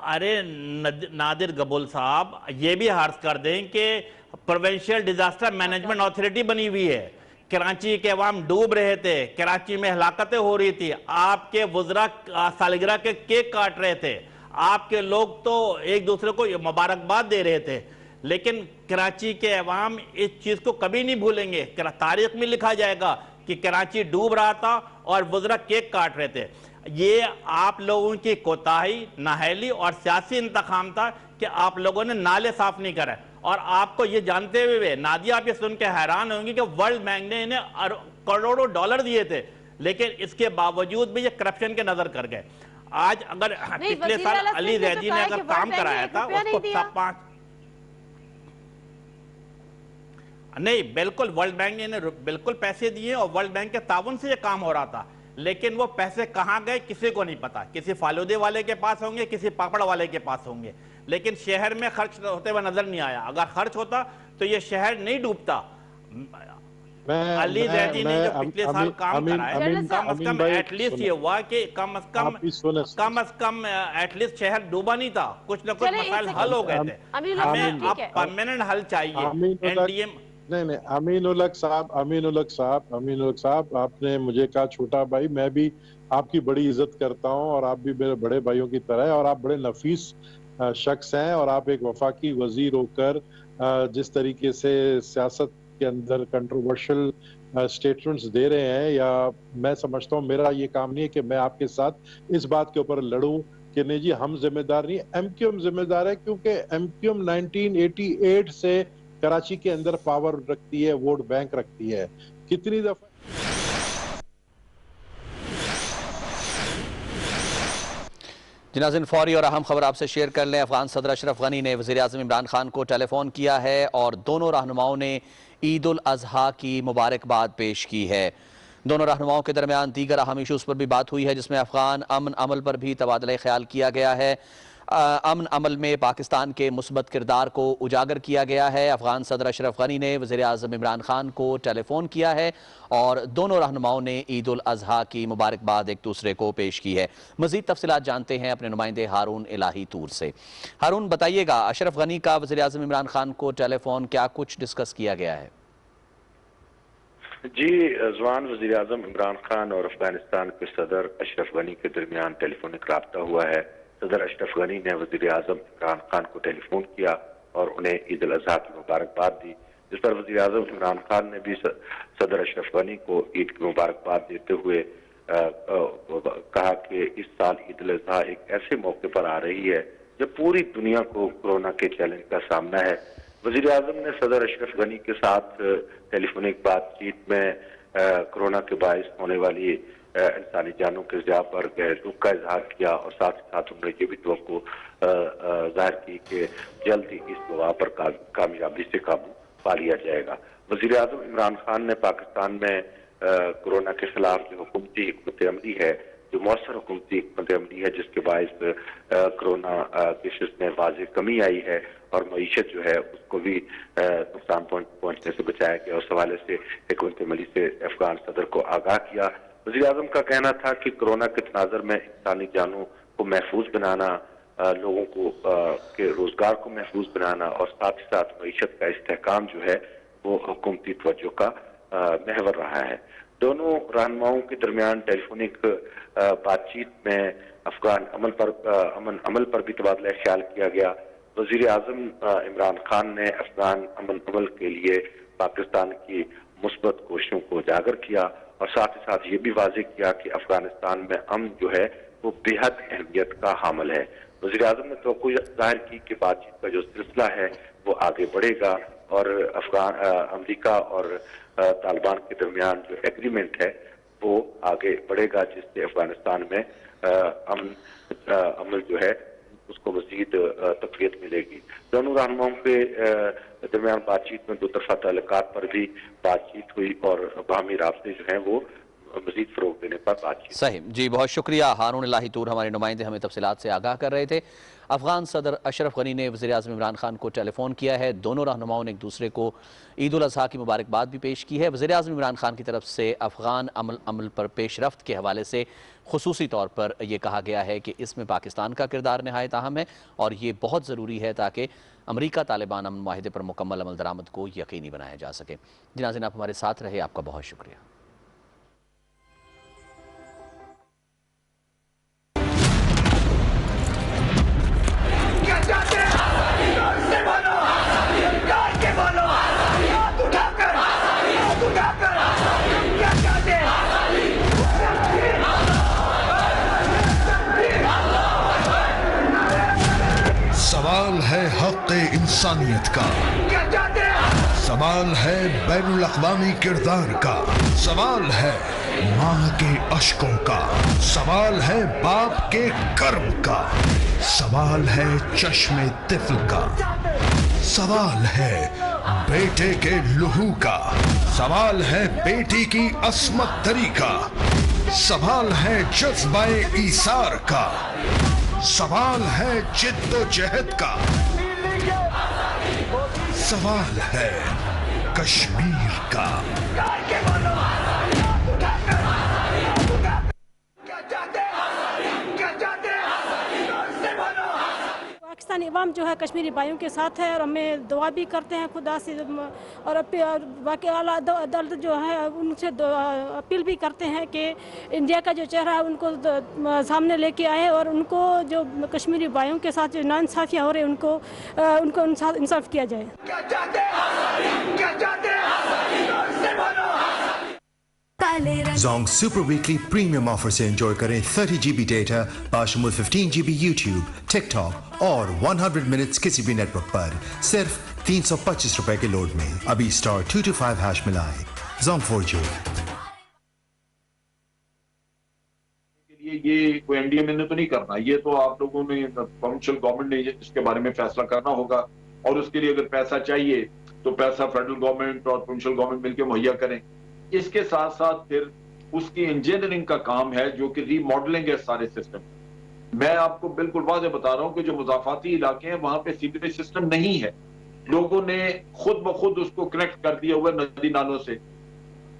अरे नादिर गबुल साहब, ये भी अर्ज कर दें कि प्रोविंशियल डिजास्टर मैनेजमेंट अथॉरिटी बनी हुई है। कराची के अवाम डूब रहे थे, कराची में हलाकतें हो रही थी, आपके वज़रा सालगिरह के केक काट रहे थे, आपके लोग तो एक दूसरे को मुबारकबाद दे रहे थे। लेकिन कराची के अवाम इस चीज़ को कभी नहीं भूलेंगे। तारीख में लिखा जाएगा कि कराची डूब रहा था और वज़रा केक काट रहे थे। ये आप लोगों की कोताही, नाअहली और सियासी इंतखाम था कि आप लोगों ने नाले साफ नहीं करे। और आपको ये जानते हुए नादिया, आप ये सुन के हैरान होंगे कि वर्ल्ड बैंक ने इन्हें करोड़ों डॉलर दिए थे, लेकिन इसके बावजूद भी ये करप्शन के नजर कर गए। आज अगर पिछले साल अली जैदी ने अगर काम कराया था उसको नहीं, बिल्कुल वर्ल्ड बैंक ने इन्हें बिल्कुल पैसे दिए और वर्ल्ड बैंक के ताउन से ये काम हो रहा था। लेकिन वो पैसे कहाँ गए किसी को नहीं पता। किसी फालूदे वाले के पास होंगे, किसी पापड़ वाले के पास होंगे, लेकिन शहर में खर्च होते हुए नजर नहीं आया। अगर खर्च होता तो ये शहर नहीं डूबता। अली जैदी ने जो पिछले साल काम कराया, कम अज कम एटलीस्ट ये हुआ कि कम अज कम एटलीस्ट शहर डूबा नहीं था, कुछ न कुछ मसाइल हल हो गए थे। हमें अब परमानेंट हल चाहिए। एनडीएम नहीं, अमीन उलग साहब, आपने मुझे कहा छोटा भाई, मैं भी आपकी बड़ी इज्जत करता हूं और आप भी मेरे बड़े भाइयों की तरह है और आप बड़े नफीस शख्स हैं और आप एक वफाकी वजीर होकर जिस तरीके से सियासत के अंदर कंट्रोवर्शियल स्टेटमेंट्स दे रहे हैं, या मैं समझता हूं मेरा ये काम नहीं है कि मैं आपके साथ इस बात के ऊपर लड़ूं कि नहीं जी हम जिम्मेदार नहीं, एमक्यूएम जिम्मेदार है, क्योंकि एमक्यूएम 1988 से कराची के अंदर पावर रखती है, वोट बैंक रखती है। कितनी दफा नाज़रीन, फौरी और अहम खबर आपसे शेयर कर लें। अफगान सदर अशरफ गनी ने वज़ीर आज़म इमरान खान को टेलीफोन किया है और दोनों रहनुमाओं ने ईद उल अज़हा की मुबारकबाद पेश की है। दोनों रहनुमाओं के दरमियान दीगर अहम इशूज़ पर भी बात हुई है, जिसमें अफगान अमन अमल पर भी तबादला ख्याल किया गया है। अमन अमल में पाकिस्तान के मुस्बत किरदार को उजागर किया गया है। अफगान सदर अशरफ गनी ने वज़ीर आज़म इमरान खान को टेलीफोन किया है और दोनों रहनुमाओं ने ईद उल अज़हा की मुबारकबाद एक दूसरे को पेश की है। मज़ीद तफसीलात जानते हैं अपने नुमाइंदे हारून इलाही तूर से। हारून, बताइएगा, अशरफ गनी का वज़ीर आज़म इमरान खान को टेलीफोन, क्या कुछ डिस्कस किया गया है? जी जवान, वज़ीर आज़म इमरान खान और अफगानिस्तान के सदर अशरफ गनी के दरमियान टेलीफोनिक राब्ता हुआ है। सदर अशरफ गनी ने वज़ीर आज़म इमरान खान को टेलीफोन किया और उन्हें ईद उल अज़हा की मुबारकबाद दी, जिस पर वज़ीर आज़म इमरान खान ने भी सदर अशरफ गनी को ईद की मुबारकबाद देते हुए कहा कि इस साल ईद उल अज़हा एक ऐसे मौके पर आ रही है जब पूरी दुनिया को कोरोना के चैलेंज का सामना है। वज़ीर आज़म ने सदर अशरफ गनी के साथ टेलीफोनिक बातचीत में कोरोना के बायस होने वाली इंसानी जानों के ज़िया पर दुख का इजहार किया और साथ ही साथ उन्होंने ये भी तवक्को जाहिर की कि जल्द ही इस वबा पर कामयाबी से काबू पा लिया जाएगा। वज़ीर आज़म इमरान खान ने पाकिस्तान में कोरोना के खिलाफ जो हुकूमती हिकमत अमली है, जो मौसर हुकूमती हिकमत अमली है, जिसके बायस कोरोना केसेस में वाज़ेह कमी आई है और मईशत जो है उसको भी नुकसान पहुंचने से बचाया गया। उस हवाले से हिकमत अमली से अफगान सदर को आगाह किया। वज़ीर आज़म का कहना था कि कोरोना के तनाज़र में इंसानी जानों को महफूज बनाना, लोगों को के रोजगार को महफूज बनाना और साथ ही साथ मईशत का इस्तेहकाम जो है वो हुकूमती तवज्जो का महवर रहा है। दोनों रहनुमाओं के दरमियान टेलीफोनिक बातचीत में अफगान अमन अमल पर भी तबादला ख्याल किया गया। वज़ीर आज़म इमरान खान ने अफगान अमन अमल के लिए पाकिस्तान की मुस्बत कोशिशों को उजागर किया और साथ ही साथ ये भी वाज़ेह किया कि अफगानिस्तान में अमन जो है वो बेहद अहमियत का हामिल है। वज़ीर आज़म ने तवक्को जाहिर की कि बातचीत का जो सिलसिला है वो आगे बढ़ेगा और अमेरिका और तालिबान के दरमियान जो एग्रीमेंट है वो आगे बढ़ेगा, जिससे अफगानिस्तान में अमल जो है उसको मज़ीद तक़वियत मिलेगी। दोनों रहनुमाओं के दरमियान बातचीत में दो तरफा ताल्लुकात पर भी बातचीत हुई और बाहमी राब्ते जो हैं वो मज़ीद फ़रोग़ देने पर बातचीत। सही जी, बहुत शुक्रिया। हारून इलाही तूर हमारे नुमाइंदे हमें तफसीलात से आगाह कर रहे थे। افغان صدر اشرف غنی نے وزیر اعظم عمران خان کو ٹیلی فون کیا ہے۔ دونوں رہنماؤں نے ایک دوسرے کو عید الاضحیٰ کی مبارکباد بھی پیش کی ہے۔ وزیر اعظم عمران خان کی طرف سے افغان عمل پر پیش رفت کے حوالے سے خصوصی طور پر یہ کہا گیا ہے کہ اس میں پاکستان کا کردار نہایت اہم ہے اور یہ بہت ضروری ہے تاکہ امریکہ طالبان امن معاہدے پر مکمل عمل درآمد کو یقینی بنایا جا سکے۔ ناظرین، آپ ہمارے ساتھ رہے، آپ کا بہت شکریہ۔ سوال ہے حق انسانیت کا، سوال ہے بین الاقوامی کردار کا، سوال ہے ماں کے اشکوں کا، سوال ہے باپ کے کرم کا، سوال ہے چشم طفل کا، سوال ہے بیٹے کے لہو کا، سوال ہے بیٹی کی عصمت دری کا، سوال ہے جذبہ ایثار کا، سوال ہے جد و جہد کا، سوال ہے کشمیر کا۔ پاکستانی عوام جو ہے کشمیری بھائیوں کے ساتھ ہے اور ہمیں دعا بھی کرتے ہیں خدا سے، اور باقی اعلیٰ عدالت جو ہے ان سے اپیل بھی کرتے ہیں کہ انڈیا کا جو چہرہ ہے ان کو سامنے لے کے آئے اور ان کو جو کشمیری بھائیوں کے ساتھ جو ناانصافیاں ہو رہے ہیں ان کو انصاف کیا جائے۔ Zong Super Weekly Premium offer سے انجوائے کریں 30 GB ڈیٹا باشمول 15 GB یوٹیوب، ٹک ٹاک اور 100 منٹس کسی بھی نیٹ ورک پر صرف 325 روپے کے لوڈ میں۔ ابھی *225# ملائیں۔ Zong for you۔ یہ کوئی NDA میں نے تو نہیں کرنا، یہ تو آپ لوگوں نے پروونشل گورنمنٹ نے اس کے بارے میں فیصلہ کرنا ہوگا، اور اس کے لیے اگر پیسہ چاہیے تو پیسہ فیڈرل گورنمنٹ اور پروونشل گورنمنٹ مل کے مہیا کریں۔ اس کے ساتھ ساتھ پھر اس کی انجینئرنگ کا کام ہے جو کہ ری ماڈلنگ ہے سارے سسٹم۔ میں آپ کو بالکل واضح بتا رہا ہوں کہ جو مضافاتی علاقے ہیں وہاں پہ سیوریج سسٹم نہیں ہے، لوگوں نے خود بخود اس کو کنیکٹ کر دیا ہوا ندی نالوں سے۔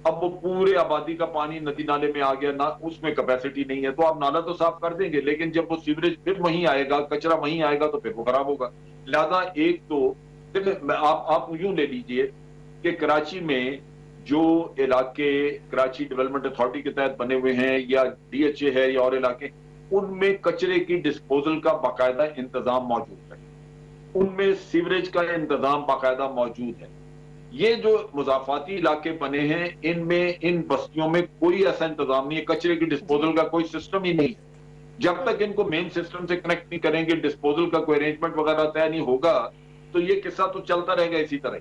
اب وہ پورے آبادی کا پانی ندی نالے میں آ گیا، نہ اس میں کیپیسٹی نہیں ہے، تو آپ نالا تو صاف کر دیں گے لیکن جب وہ سیوریج پھر وہیں آئے گا، کچرا وہیں آئے گا تو پھر وہ خراب ہوگا۔ لہذا ایک تو آپ یوں لے لیجئے کہ کراچی میں جو علاقے کراچی ڈیولپمنٹ اتھارٹی کے تحت بنے ہوئے ہیں یا DHA ہے یا اور علاقے، ان میں کچرے کی ڈسپوزل کا باقاعدہ انتظام موجود ہے، ان میں سیوریج کا انتظام باقاعدہ موجود ہے۔ یہ جو مضافاتی علاقے بنے ہیں ان میں ان بستیوں میں کوئی ایسا انتظام نہیں ہے، کچرے کی ڈسپوزل کا کوئی سسٹم ہی نہیں ہے۔ جب تک ان کو مین سسٹم سے کنیکٹ نہیں کریں گے، ڈسپوزل کا کوئی ارینجمنٹ وغیرہ طے نہیں ہوگا تو یہ قصہ تو چلتا رہے گا اسی طرح۔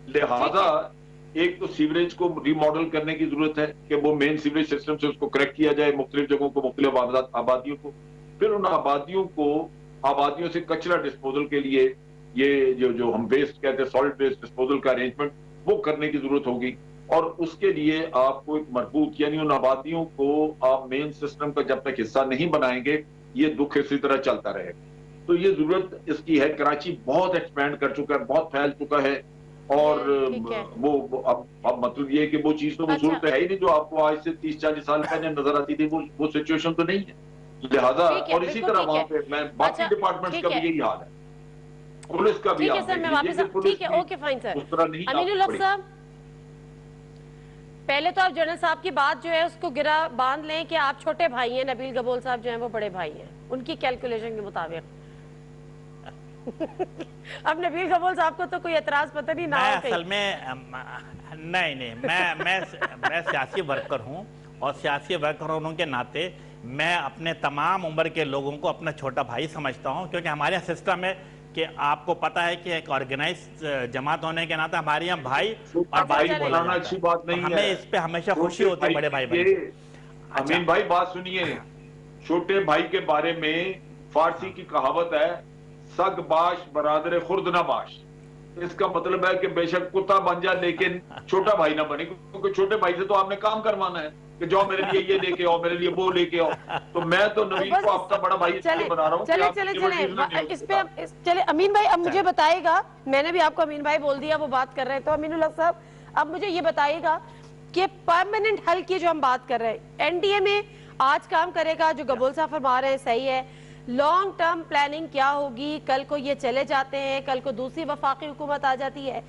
لہذا ایک تو سیوریج کو ری ماڈل کرنے کی ضرورت ہے کہ وہ مین سیوریج سسٹم سے اس کو کریکٹ کیا جائے، مختلف جگہوں کو، مختلف آبادیوں کو، پھر ان آبادیوں سے کچرا ڈسپوزل کے لیے یہ جو ہم ویسٹ کہتے ہیں سالٹ ویسٹ ڈسپوزل کا ارینجمنٹ وہ کرنے کی ضرورت ہوگی، اور اس کے لیے آپ کو ایک مربوط یعنی ان آبادیوں کو آپ مین سسٹم کا جب تک حصہ نہیں بنائیں گے یہ دکھ اسی طرح چلتا رہے گا۔ تو یہ ضرورت اس کی ہے۔ کراچی بہت ایکسپینڈ کر چکا ہے، بہت پھیل چکا ہے، اور وہ اب مطلب یہ ہے کہ وہ چیز تو وہ صورت ہے ہی نہیں جو آپ کو آج سے 30-40 سال پہلے نظر آتی تھی، وہ سچویشن تو نہیں ہے۔ لہذا اور اسی طرح وہاں پہ میں باقی ڈپارٹمنٹس کا بھی یہی حال ہے، پولیس کا بھی آپ اس طرح نہیں۔ امین الحق صاحب، پہلے تو آپ جنرل صاحب کی بات جو ہے اس کو گرا باندھ لیں کہ آپ چھوٹے بھائی ہیں، نبیل گبول صاحب جو ہیں وہ بڑے بھائی ہیں ان کی کیلکولیشن کے مطابق۔ اب نبیل گبول صاحب کو تو کوئی اعتراض پتہ نہیں نہ ہو کہیں۔ اصل میں نہیں میں سیاسی ورکر ہوں، اور سیاسی ورکر ہونے کے ناطے میں اپنے تمام عمر کے لوگوں کو اپنا چھوٹا بھائی سمجھتا ہوں، کیونکہ ہمارے سسٹم ہے کہ آپ کو پتہ ہے کہ ایک آرگنائز جماعت ہونے کے ناطے ہمارے یہاں بھائی اور بھائی بولا اچھی بات نہیں ہے، ہمیں اس پہ ہمیشہ خوشی ہوتی ہے بڑے بھائی بنے۔ امین بھائی بات سنیے، چھوٹے بھائی کے بارے میں فارسی کی کہاوت ہے، سگ باش برادر خرد نہ باش۔ इसका मतलब है कि बेशक कुत्ता बन जाए लेकिन छोटा भाई ना बने, क्योंकि छोटे भाई से तो आपने काम करवाना है कि जाओ मेरे लिए ये लेके आओ, मेरे लिए वो लेके आओ। तो मैं तो नवीन को आपका बड़ा भाई इसलिए बना रहा हूँ। चले अमीन भाई, अब मुझे बताइएगा, मैंने भी आपको अमीन भाई बोल दिया, वो बात कर रहे हैं, तो अमीनुल हक साहब अब मुझे ये बताइएगा कि परमानेंट हल की जो हम बात कर रहे हैं, एनडीए में आज काम करेगा, जो गबूल साहब फरमा रहे हैं सही है, लॉन्ग टर्म प्लानिंग क्या होगी? कल को ये चले जाते हैं, कल को दूसरी वफाकी हुकूमत आ जाती है,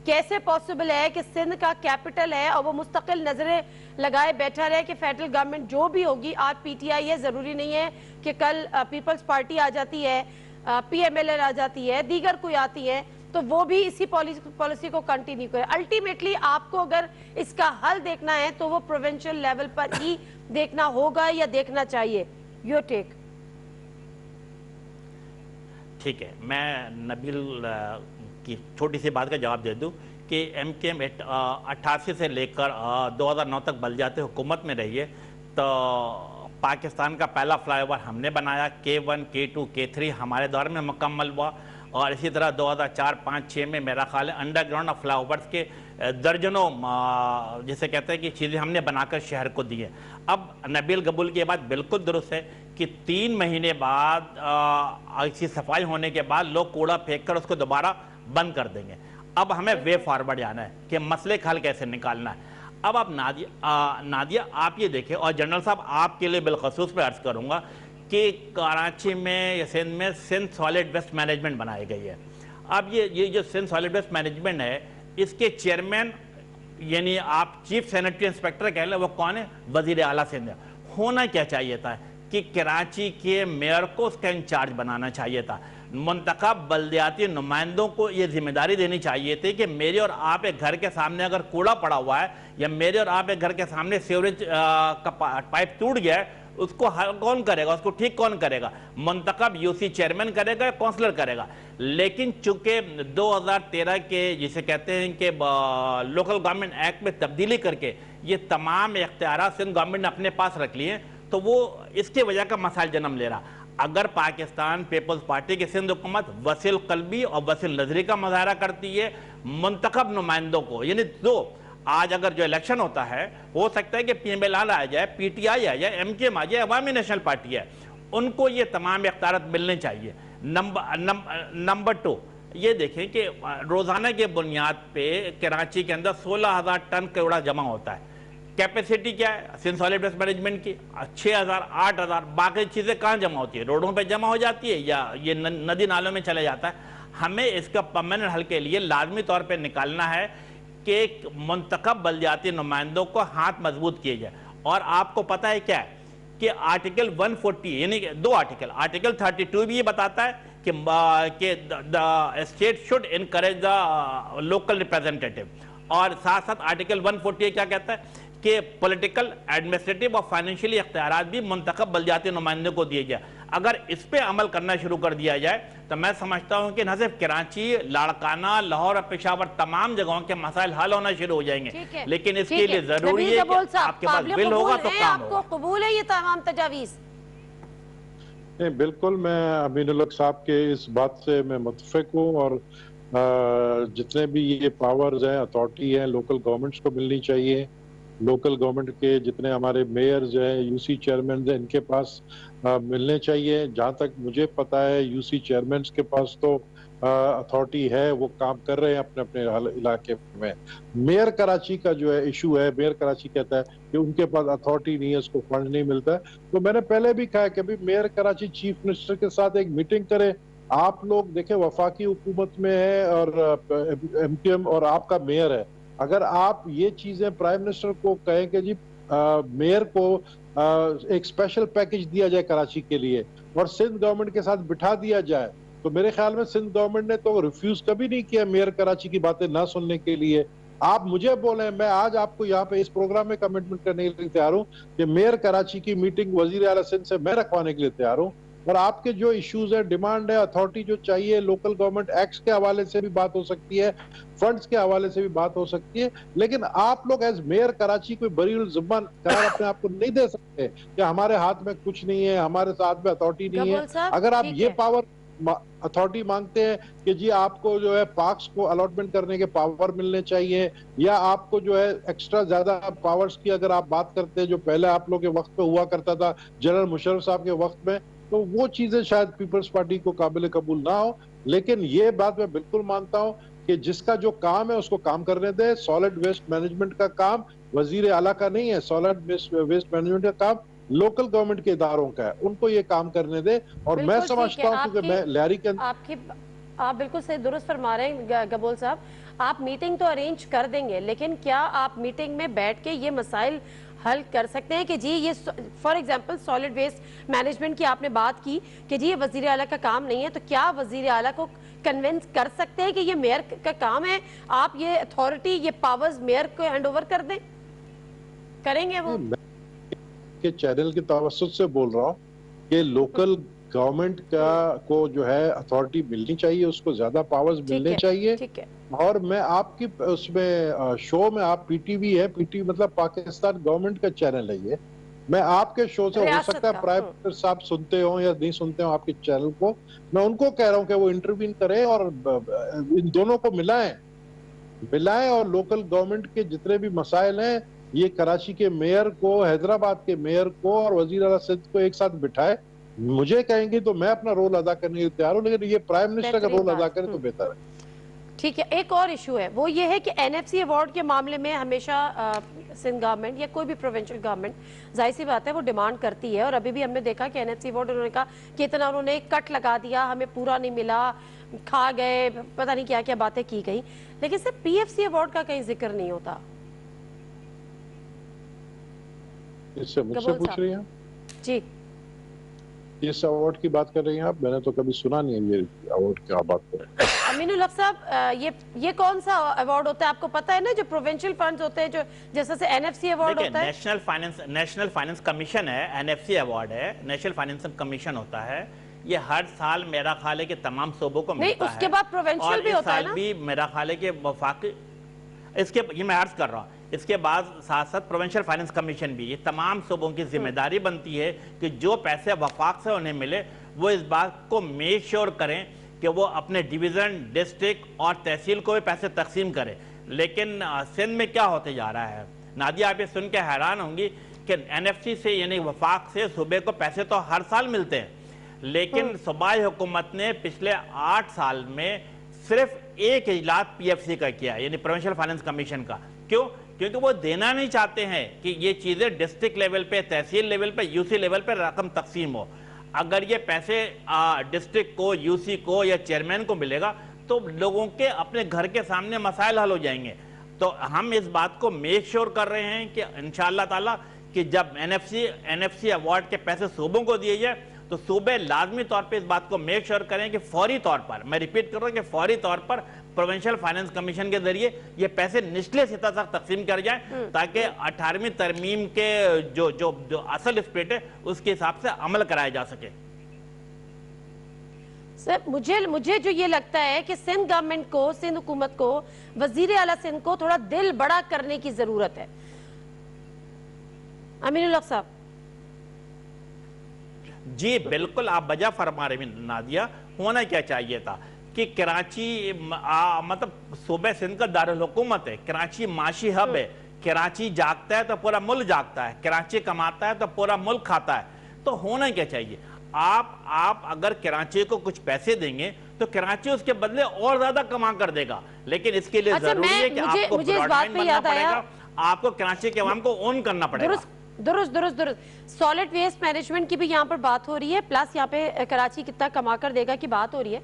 कैसे पॉसिबल है कि सिंध का कैपिटल है और वो मुस्तकिल नजरें लगाए बैठा रहे कि फेडरल गवर्नमेंट जो भी होगी, आज पीटीआई है, जरूरी नहीं है कि कल पीपल्स पार्टी आ जाती है, पीएमएल आ जाती है, दीगर कोई आती है, तो वो भी इसी पॉलिसी को कंटिन्यू करे। अल्टीमेटली आपको अगर इसका हल देखना है तो वो प्रोविंशियल लेवल पर ही देखना होगा या देखना चाहिए? Your take. ठीक है, मैं नबील की छोटी सी बात का जवाब दे दूं कि एमकेएम 88 से लेकर 2009 तक बलदियाती हुकूमत में रही है, तो पाकिस्तान का पहला फ्लाईओवर हमने बनाया, K1, K2, K3 हमारे दौर में मुकम्मल हुआ, और इसी तरह 2004, 5, 6 में मेरा ख्याल है अंडरग्राउंड फ्लाईओवर्स के दर्जनों जिसे कहते हैं कि चीज़ें हमने बनाकर शहर को दी हैं। अब नबील गबूल की बात बिल्कुल दुरुस्त है कि 3 महीने बाद ऐसी सफाई होने के बाद लोग कूड़ा फेंक कर उसको दोबारा बंद कर देंगे। अब हमें वे फॉरवर्ड जाना है कि मसले का हल कैसे निकालना है। अब आप नादिया आप ये देखें, और जनरल साहब आपके लिए बिलखसूस मैं अर्ज करूँगा कि कराची में या सिंध में सिंध सॉलिड वेस्ट मैनेजमेंट बनाई गई है। अब ये जो सिंध सॉलिड वेस्ट मैनेजमेंट है, इसके चेयरमैन यानी आप चीफ सैनिटरी इंस्पेक्टर कह लें, वो कौन है? वजीर आला सिंध है। होना क्या चाहिए था कि कराची के मेयर को उसका इंचार्ज बनाना चाहिए था। मुंतखब बल्दियाती नुमाइंदों को ये जिम्मेदारी देनी चाहिए थी कि मेरे और आप एक घर के सामने अगर कूड़ा पड़ा हुआ है या मेरे और आप एक घर के सामने सीवरेज का पाइप टूट गया है, उसको हल कौन करेगा, उसको ठीक कौन करेगा? मुंतखब यूसी चेयरमैन करेगा या काउंसलर करेगा? लेकिन चूंकि 2013 के जिसे कहते हैं कि लोकल गवर्नमेंट एक्ट में तब्दीली करके ये तमाम इख्तियार सिंध गवर्नमेंट ने अपने पास रख लिए, तो वो इसकी वजह का मसाइल जन्म ले रहा। अगर पाकिस्तान पीपल्स पार्टी की सिंध हुकूमत वसील कल्बी और वसील नजरी का मुजाहरा करती है, मुंतखब नुमाइंदों को, यानी दो आज अगर जो इलेक्शन होता है, हो सकता है कि पीएमएल आ जाए, पीटीआई आ जाए, एमकेएम आ जाए, अवामी नेशनल पार्टी है, उनको ये तमाम इख्तियार मिलने चाहिए। नंबर 2 ये देखें कि रोजाना के बुनियाद पे कराची के अंदर 16,000 टन कूड़ा जमा होता है। कैपेसिटी क्या है सिंध सॉलिड वेस्ट मैनेजमेंट की? 6,000, 8,000। बाकी चीज़ें कहाँ जमा होती है? रोडों पे जमा हो जाती है या ये नदी नालों में चले जाता है? हमें इसका परमानेंट हल के लिए लाजमी तौर पे निकालना है कि मुंतखब बल्दियाती नुमाइंदों को हाथ मजबूत किए जाए। और आपको पता है क्या है कि आर्टिकल 140 यानी कि 2 आर्टिकल 32 भी ये बताता है कि the state should encourage the local representative, और साथ साथ आर्टिकल 140 क्या कहता है कि पॉलिटिकल, एडमिनिस्ट्रेटिव और फाइनेंशियली इख्तियारात भी मुंतखब बल्दियाती नुमाइंदों को दिए जाए। अगर इस पे अमल करना शुरू कर दिया जाए तो मैं समझता हूं कि न सिर्फ कराची, लाड़काना, लाहौर और पेशावर तमाम जगहों के मसाइल हल होना शुरू हो जाएंगे। लेकिन इसके लिए जरूरी है कि आपके पास बिल होगा तो काम होगा। आपको कबूल है ये तमाम तजावीज़? नहीं, बिल्कुल मैं अमीनुल हक साहब के इस बात से मैं मुत्तफिक हूँ, और जितने भी ये पावर्स हैं, अथॉरिटी है, लोकल गवर्नमेंट्स को मिलनी चाहिए। लोकल गवर्नमेंट के जितने हमारे मेयर्स हैं, यूसी चेयरमैन हैं, इनके पास मिलने चाहिए। जहाँ तक मुझे पता है यूसी चेयरमैन के पास तो अथॉरिटी है, वो काम कर रहे हैं अपने अपने इलाके में। मेयर कराची का जो है इशू है, मेयर कराची कहता है कि उनके पास अथॉरिटी नहीं है, उसको फंड नहीं मिलता है। तो मैंने पहले भी कहा कि अभी मेयर कराची चीफ मिनिस्टर के साथ एक मीटिंग करे। आप लोग देखें, वफाकी हुकूमत में है और एमकेएम और आपका मेयर है, अगर आप ये चीजें प्राइम मिनिस्टर को कहें कि जी मेयर को एक स्पेशल पैकेज दिया जाए कराची के लिए और सिंध गवर्नमेंट के साथ बिठा दिया जाए, तो मेरे ख्याल में सिंध गवर्नमेंट ने तो रिफ्यूज कभी नहीं किया मेयर कराची की बातें ना सुनने के लिए। आप मुझे बोले, मैं आज आपको यहाँ पे इस प्रोग्राम में कमिटमेंट करने के लिए तैयार हूँ कि मेयर कराची की मीटिंग वजीर आला सिंध से मैं रखवाने के लिए तैयार हूँ। और आपके जो इश्यूज है, डिमांड है, अथॉरिटी जो चाहिए, लोकल गवर्नमेंट एक्ट्स के हवाले से भी बात हो सकती है, फंड्स के हवाले से भी बात हो सकती है, लेकिन आप लोग एज मेयर कराची कोई बरीउल ज़िम्मा करार अपने आप को नहीं दे सकते कि हमारे हाथ में कुछ नहीं है, हमारे साथ में अथॉरिटी नहीं है। अगर आप ये पावर अथॉरिटी मांगते हैं कि जी आपको जो है पार्क्स को अलॉटमेंट करने के पावर मिलने चाहिए, या आपको जो है एक्स्ट्रा ज्यादा पावर्स की अगर आप बात करते हैं जो पहले आप लोग के वक्त पे हुआ करता था जनरल मुशर्रफ साहब के वक्त में, तो वो चीजें शायद पीपल्स पार्टी को काबिल कबूल ना हो। लेकिन ये बात मैं बिल्कुल मानता हूँ कि जिसका जो काम है उसको काम करने दे। सॉलिड वेस्ट मैनेजमेंट का काम वजीर आला का नहीं है, सॉलिड वेस्ट मैनेजमेंट का काम लोकल गवर्नमेंट के इदारों का है, उनको ये काम करने दे। और मैं समझता हूँ क्योंकि मैं लहरी के आप बिल्कुल सही दुरुस्त फरमा रहे हैं गबोल साहब, आप मीटिंग तो अरेंज कर देंगे, लेकिन क्या आप मीटिंग में बैठ के ये मसाइल हल कर सकते हैं कि जी ये for example solid waste management की आपने बात की कि जी ये वजीर आला का काम नहीं है, तो क्या वजीर आला को कन्विंस कर सकते हैं कि ये मेयर का काम है, आप ये अथॉरिटी ये पावर्स मेयर को हैंड ओवर कर दें? करेंगे वो? के चैनल की तवज्जो से बोल रहा हूँ कि लोकल गवर्नमेंट का को जो है अथॉरिटी मिलनी चाहिए, उसको ज्यादा पावर्स मिलने चाहिए। ठीक है। और मैं आपकी उसमें शो में, आप पीटीवी है, पीटीवी मतलब पाकिस्तान गवर्नमेंट का चैनल है ये, मैं आपके शो से हो सकता है प्राइम मिनिस्टर साहब सुनते हो या नहीं सुनते हो आपके चैनल को, मैं उनको कह रहा हूँ कि वो इंटरवीन करें और इन दोनों को मिलाएं और लोकल गवर्नमेंट के जितने भी मसाइल हैं ये कराची के मेयर को, हैदराबाद के मेयर को और वजीर आला सिंध को एक साथ बिठाए। मुझे कहेंगे तो मैं अपना रोल अदा करने के लिए तैयार हूँ, लेकिन ये प्राइम मिनिस्टर का रोल अदा करें तो बेहतर है। ठीक है। एक और इशू है, वो ये है कि एनएफसी अवार्ड के मामले में हमेशा सिंध गवर्नमेंट या कोई भी प्रोविंशियल गवर्नमेंट, जाहिर सी बात है, वो डिमांड करती है। और अभी भी हमने देखा कि एनएफसी अवार्ड उन्होंने कहा कि इतना उन्होंने कट लगा दिया, हमें पूरा नहीं मिला, खा गए, पता नहीं क्या क्या बातें की गई। लेकिन सिर्फ पीएफसी अवार्ड का कहीं जिक्र नहीं होता। इससे मुझसे पूछ रही हैं जी, इस अवार्ड की बात कर रही हैं आप? मैंने तो कभी सुना नहीं है ये अवार्ड क्या बात कर रहे हैं। अमीनुल हक साहब, ये कौन सा अवार्ड होता है आपको पता है ना? जो प्रोविंशियल फंड्स होते हैं, जो जैसे से एनएफसी अवार्ड होता है, नेशनल फाइनेंस कमीशन है, एनएफसी अवार्ड है, नेशनल फाइनेंस कमीशन होता है। ये हर साल मेरा ख्याल है कि तमाम सूबों को मिलता है। उसके बाद प्रोविंशियल भी होता है ना? भी मेरा ख्याल है कि वफाकी, इसके ये मैं अर्ज कर रहा हूँ, इसके बाद साथ साथ प्रोविंशियल फाइनेंस कमीशन भी, ये तमाम सूबों की जिम्मेदारी बनती है कि जो पैसे वफाक से उन्हें मिले वो इस बात को मेक श्योर करें कि वो अपने डिवीज़न, डिस्ट्रिक्ट और तहसील को भी पैसे तकसीम करें। लेकिन सिंध में क्या होते जा रहा है नादिया, आप ये सुन के हैरान होंगी कि एनएफसी से यानी वफाक से सूबे को पैसे तो हर साल मिलते हैं, लेकिन सूबाई हुकूमत ने पिछले 8 साल में सिर्फ एक इजलास पीएफसी का किया, यानी प्रोविंशियल फाइनेंस कमीशन का। क्यों? क्योंकि वो देना नहीं चाहते हैं कि ये चीज़ें डिस्ट्रिक्ट लेवल पे, तहसील लेवल पे, यूसी लेवल पे रकम तकसीम हो। अगर ये पैसे डिस्ट्रिक्ट को, यूसी को या चेयरमैन को मिलेगा तो लोगों के अपने घर के सामने मसाइल हल हो जाएंगे। तो हम इस बात को मेक श्योर कर रहे हैं कि इंशाअल्लाह ताला कि जब एनएफसी अवार्ड के पैसे सूबों को दिए जाए तो सूबे लाजमी तौर पे इस बात को मेक श्योर करें कि फौरी तौर पर, मैं रिपीट कर रहा हूं कि फौरी तौर पर प्रोविंशियल फाइनेंस कमीशन के जरिए ये पैसे निचले सतह तक तकसीम कर जाए, ताकि 18वीं तरमीम के जो असल स्प्लिट है उसके हिसाब से अमल कराया जा सके। सर, मुझे जो ये लगता है कि सिंध गवर्नमेंट को, सिंध हुकूमत को, वजीर आला सिंध को थोड़ा दिल बड़ा करने की जरूरत है। अमीनुल हक साहब। जी बिल्कुल, आप बजा फरमा रहे नादिया। होना क्या चाहिए था कि कराची मतलब सूबे सिंध का दारुल हुकूमत है, कराची माशी हब है, कराची जागता है तो पूरा मुल्क जागता है, कराची कमाता है तो पूरा मुल्क खाता है। तो होना क्या चाहिए, आप अगर कराची को कुछ पैसे देंगे तो कराची उसके बदले और ज्यादा कमा कर देगा, लेकिन इसके लिए जरूरी है कि आपको ब्रॉडबैंड बनना पड़ेगा, आपको कराची के अवाम को ओन करना पड़ेगा। दुरुस्त। सॉलिड वेस्ट मैनेजमेंट की भी यहाँ पर बात हो रही है, प्लस यहाँ पे कराची कितना कमा कर देगा की बात हो रही है।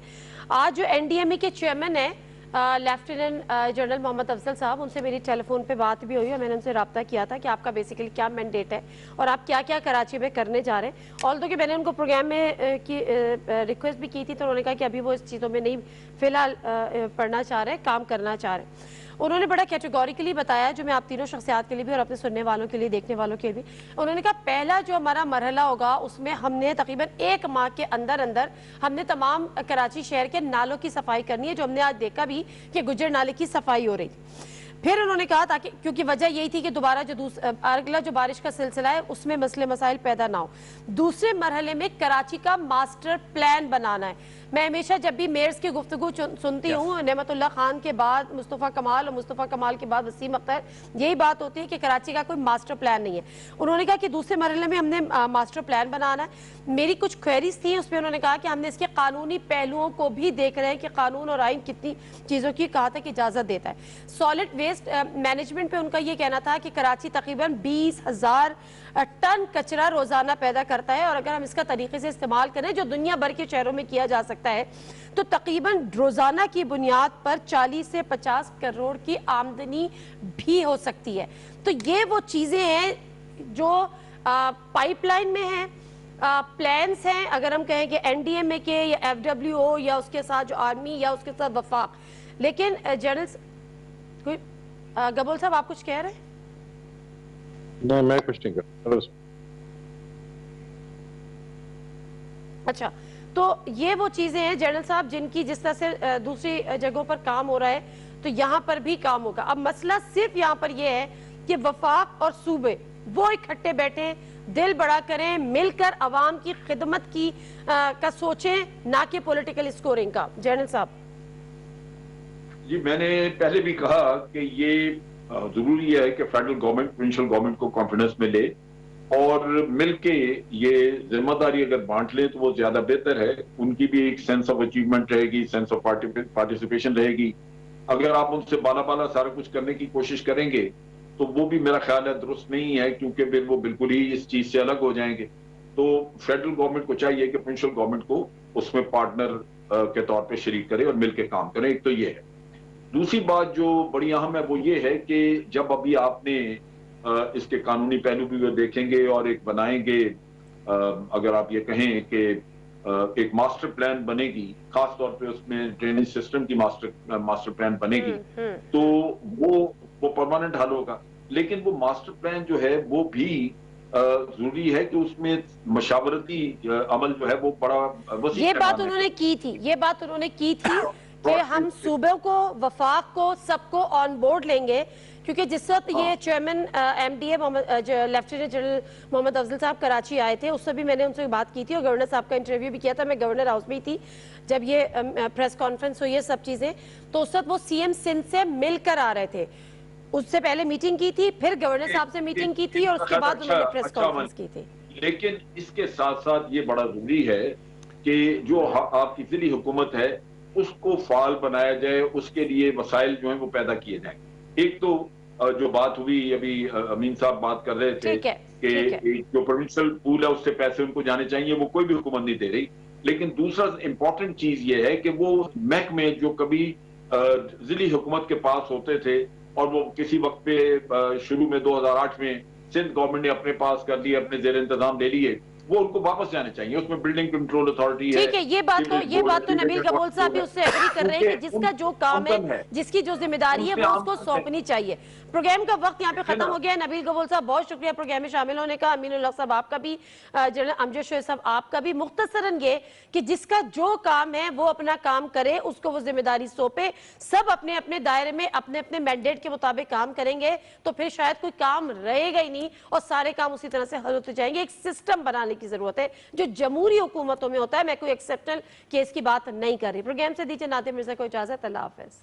आज जो एनडीएमए के चेयरमैन है लेफ्टिनेंट जनरल मोहम्मद अफजल साहब, उनसे मेरी टेलीफोन पे बात भी हुई है। मैंने उनसे रब्ता किया था कि आपका बेसिकली क्या मैंडेट है और आप क्या क्या कराची में करने जा रहे हैं। ऑल्दो कि मैंने उनको प्रोग्राम में की रिक्वेस्ट भी की थी, तो उन्होंने कहा कि अभी वो इस चीज़ों में नहीं फिलहाल पढ़ना चाह रहे, काम करना चाह रहे। उन्होंने बड़ा कैटेगोरिकली बताया, जो मैं आप तीनों शख्सियात के लिए भी और अपने सुनने वालों के लिए, देखने वालों के लिए भी, उन्होंने कहा पहला जो हमारा मरहला होगा उसमें हमने तकरीबन 1 माह के अंदर हमने तमाम कराची शहर के नालों की सफाई करनी है, जो हमने आज देखा भी कि गुजर नाले की सफाई हो रही। फिर उन्होंने कहा ताकि, क्योंकि वजह यही थी कि दोबारा जो अगला जो बारिश का सिलसिला है उसमें मसले मसाइल पैदा ना हो। दूसरे मरहले में कराची का मास्टर प्लान बनाना है। मैं हमेशा जब भी मेयर्स की गुफ्तगू सुनती हूँ, नेमतुल्लाह खान के बाद मुस्तफ़ा कमाल और मुस्तफ़ा कमाल के बाद वसीम अख्तर, यही बात होती है कि कराची का कोई मास्टर प्लान नहीं है। उन्होंने कहा कि दूसरे मरहले में हमने मास्टर प्लान बनाना है। मेरी कुछ क्वेरीज थी, उसमें उन्होंने कहा कि हमने इसके कानूनी पहलुओं को भी देख रहे हैं कि कानून और आइन कितनी चीज़ों की कहा तक इजाज़त देता है। सॉलिड वेस्ट मैनेजमेंट पे उनका ये कहना था कि कराची तकरीबन 20,000 टन कचरा रोजाना पैदा करता है, और अगर हम इसका तरीके से इस्तेमाल करें जो दुनिया भर के शहरों में किया जा सकता है, तो तकरीबन रोजाना की बुनियाद पर 40 से 50 करोड़ की आमदनी भी हो सकती है। तो ये वो चीजें हैं जो पाइपलाइन में हैं, प्लान्स हैं, अगर हम कहें कि एनडीएमए के या एफडब्ल्यूओ या उसके साथ जो आर्मी या उसके साथ वफाक। लेकिन जनरल कोई गबोल साहब आप कुछ कह रहे हैं? नहीं, मैं कुछ नहीं कर रहा। अच्छा, तो ये वो चीजें हैं जनरल साहब जिनकी जिस तरह से दूसरी जगहों पर काम हो रहा है, तो यहाँ पर भी काम होगा। अब मसला सिर्फ यहाँ पर ये है कि वफाक और सूबे वो इकट्ठे बैठे, दिल बड़ा करें, मिलकर अवाम की खिदमत की का सोचें, ना कि पॉलिटिकल स्कोरिंग का। जनरल साहब जी, मैंने पहले भी कहा कि ये जरूरी है कि फेडरल गवर्नमेंट प्रोविंशियल गवर्नमेंट को कॉन्फिडेंस में ले और मिलके ये जिम्मेदारी अगर बांट ले तो वो ज्यादा बेहतर है। उनकी भी एक सेंस ऑफ अचीवमेंट रहेगी, सेंस ऑफ पार्टिसिपेशन रहेगी। अगर आप उनसे बाला बाला सारा कुछ करने की कोशिश करेंगे तो वो भी मेरा ख्याल है दुरुस्त नहीं है, क्योंकि फिर वो बिल्कुल ही इस चीज से अलग हो जाएंगे। तो फेडरल गवर्नमेंट को चाहिए कि प्रोविंशियल गवर्नमेंट को उसमें पार्टनर के तौर पे शरीक करे और मिलकर काम करें। एक तो ये है। दूसरी बात जो बड़ी अहम है वो ये है कि जब अभी आपने इसके कानूनी पहलू भी वो देखेंगे और एक बनाएंगे, अगर आप ये कहें कि एक मास्टर प्लान बनेगी, खास तौर पे उसमें ड्रेनेज सिस्टम की मास्टर प्लान बनेगी, तो वो परमानेंट हल होगा। लेकिन वो मास्टर प्लान जो है वो भी जरूरी है कि उसमें मशावरती अमल जो है वो बड़ा वसी। ये बात उन्होंने की थी कि हम सूबे को, वफाक को, सबको ऑन बोर्ड लेंगे, क्योंकि जिस वक्त ये chairman MDA lieutenant general Mohammad Afzal sahab Karachi आए थे, उससे भी मैंने उनसे बात की थी और गवर्नर साहब का इंटरव्यू भी किया था। मैं गवर्नर हाउस में ही थी जब ये प्रेस कॉन्फ्रेंस हुई है, सब चीजें। तो उस वक्त वो सीएम सिंध से मिलकर आ रहे थे, उससे पहले मीटिंग की थी, फिर गवर्नर साहब से मीटिंग की थी और उसके बाद उन्होंने प्रेस कॉन्फ्रेंस की थी। लेकिन इसके साथ साथ ये बड़ा जरूरी है कि जो आपकी जिली हुकूमत है उसको फाल बनाया जाए, उसके लिए वसाइल जो है वो पैदा किए जाए। एक तो जो बात हुई अभी अमीन साहब बात कर रहे थे कि जो प्रोविंशियल पूल है उससे पैसे उनको जाने चाहिए, वो कोई भी हुकूमत नहीं दे रही। लेकिन दूसरा इम्पोर्टेंट चीज ये है कि वो महकमे जो कभी जिली हुकूमत के पास होते थे और वो किसी वक्त पे शुरू में 2008 में सिंध गवर्नमेंट ने अपने पास कर लिए, अपने जेर इंतजाम ले लिए, वो उनको वापस जाने चाहिए। उसमें बिल्डिंग कंट्रोल अथॉरिटी है। ठीक है, ये बात तो नबील कबूल साहब भी उससे एग्री कर रहे हैं कि जिसका जो काम है, जिसकी जो जिम्मेदारी है, वो उसको सौंपनी चाहिए। प्रोग्राम का वक्त यहाँ पे खत्म हो गया है। नबील कबूल साहब बहुत शुक्रिया प्रोग्राम में शामिल होने का। अमीनुल्लाह साहब आपका भी, जनरल अमजद शोएब साहब आपका भी। मुख्तसरन ये कि जिसका जो काम है वो अपना काम करे, उसको वो जिम्मेदारी सौंपे, सब अपने अपने दायरे में अपने अपने मैंडेट के मुताबिक काम करेंगे तो फिर शायद कोई काम रहेगा ही नहीं और सारे काम उसी तरह से हल होते जाएंगे। एक सिस्टम बनाने की जरूरत है जो जमहूरी हुकूमतों में होता है। मैं कोई एक्सेप्शनल केस की बात नहीं कर रही। प्रोग्राम से दीजिए नादिर मिर्जा को इजाजत। अल्लाह हाफिज।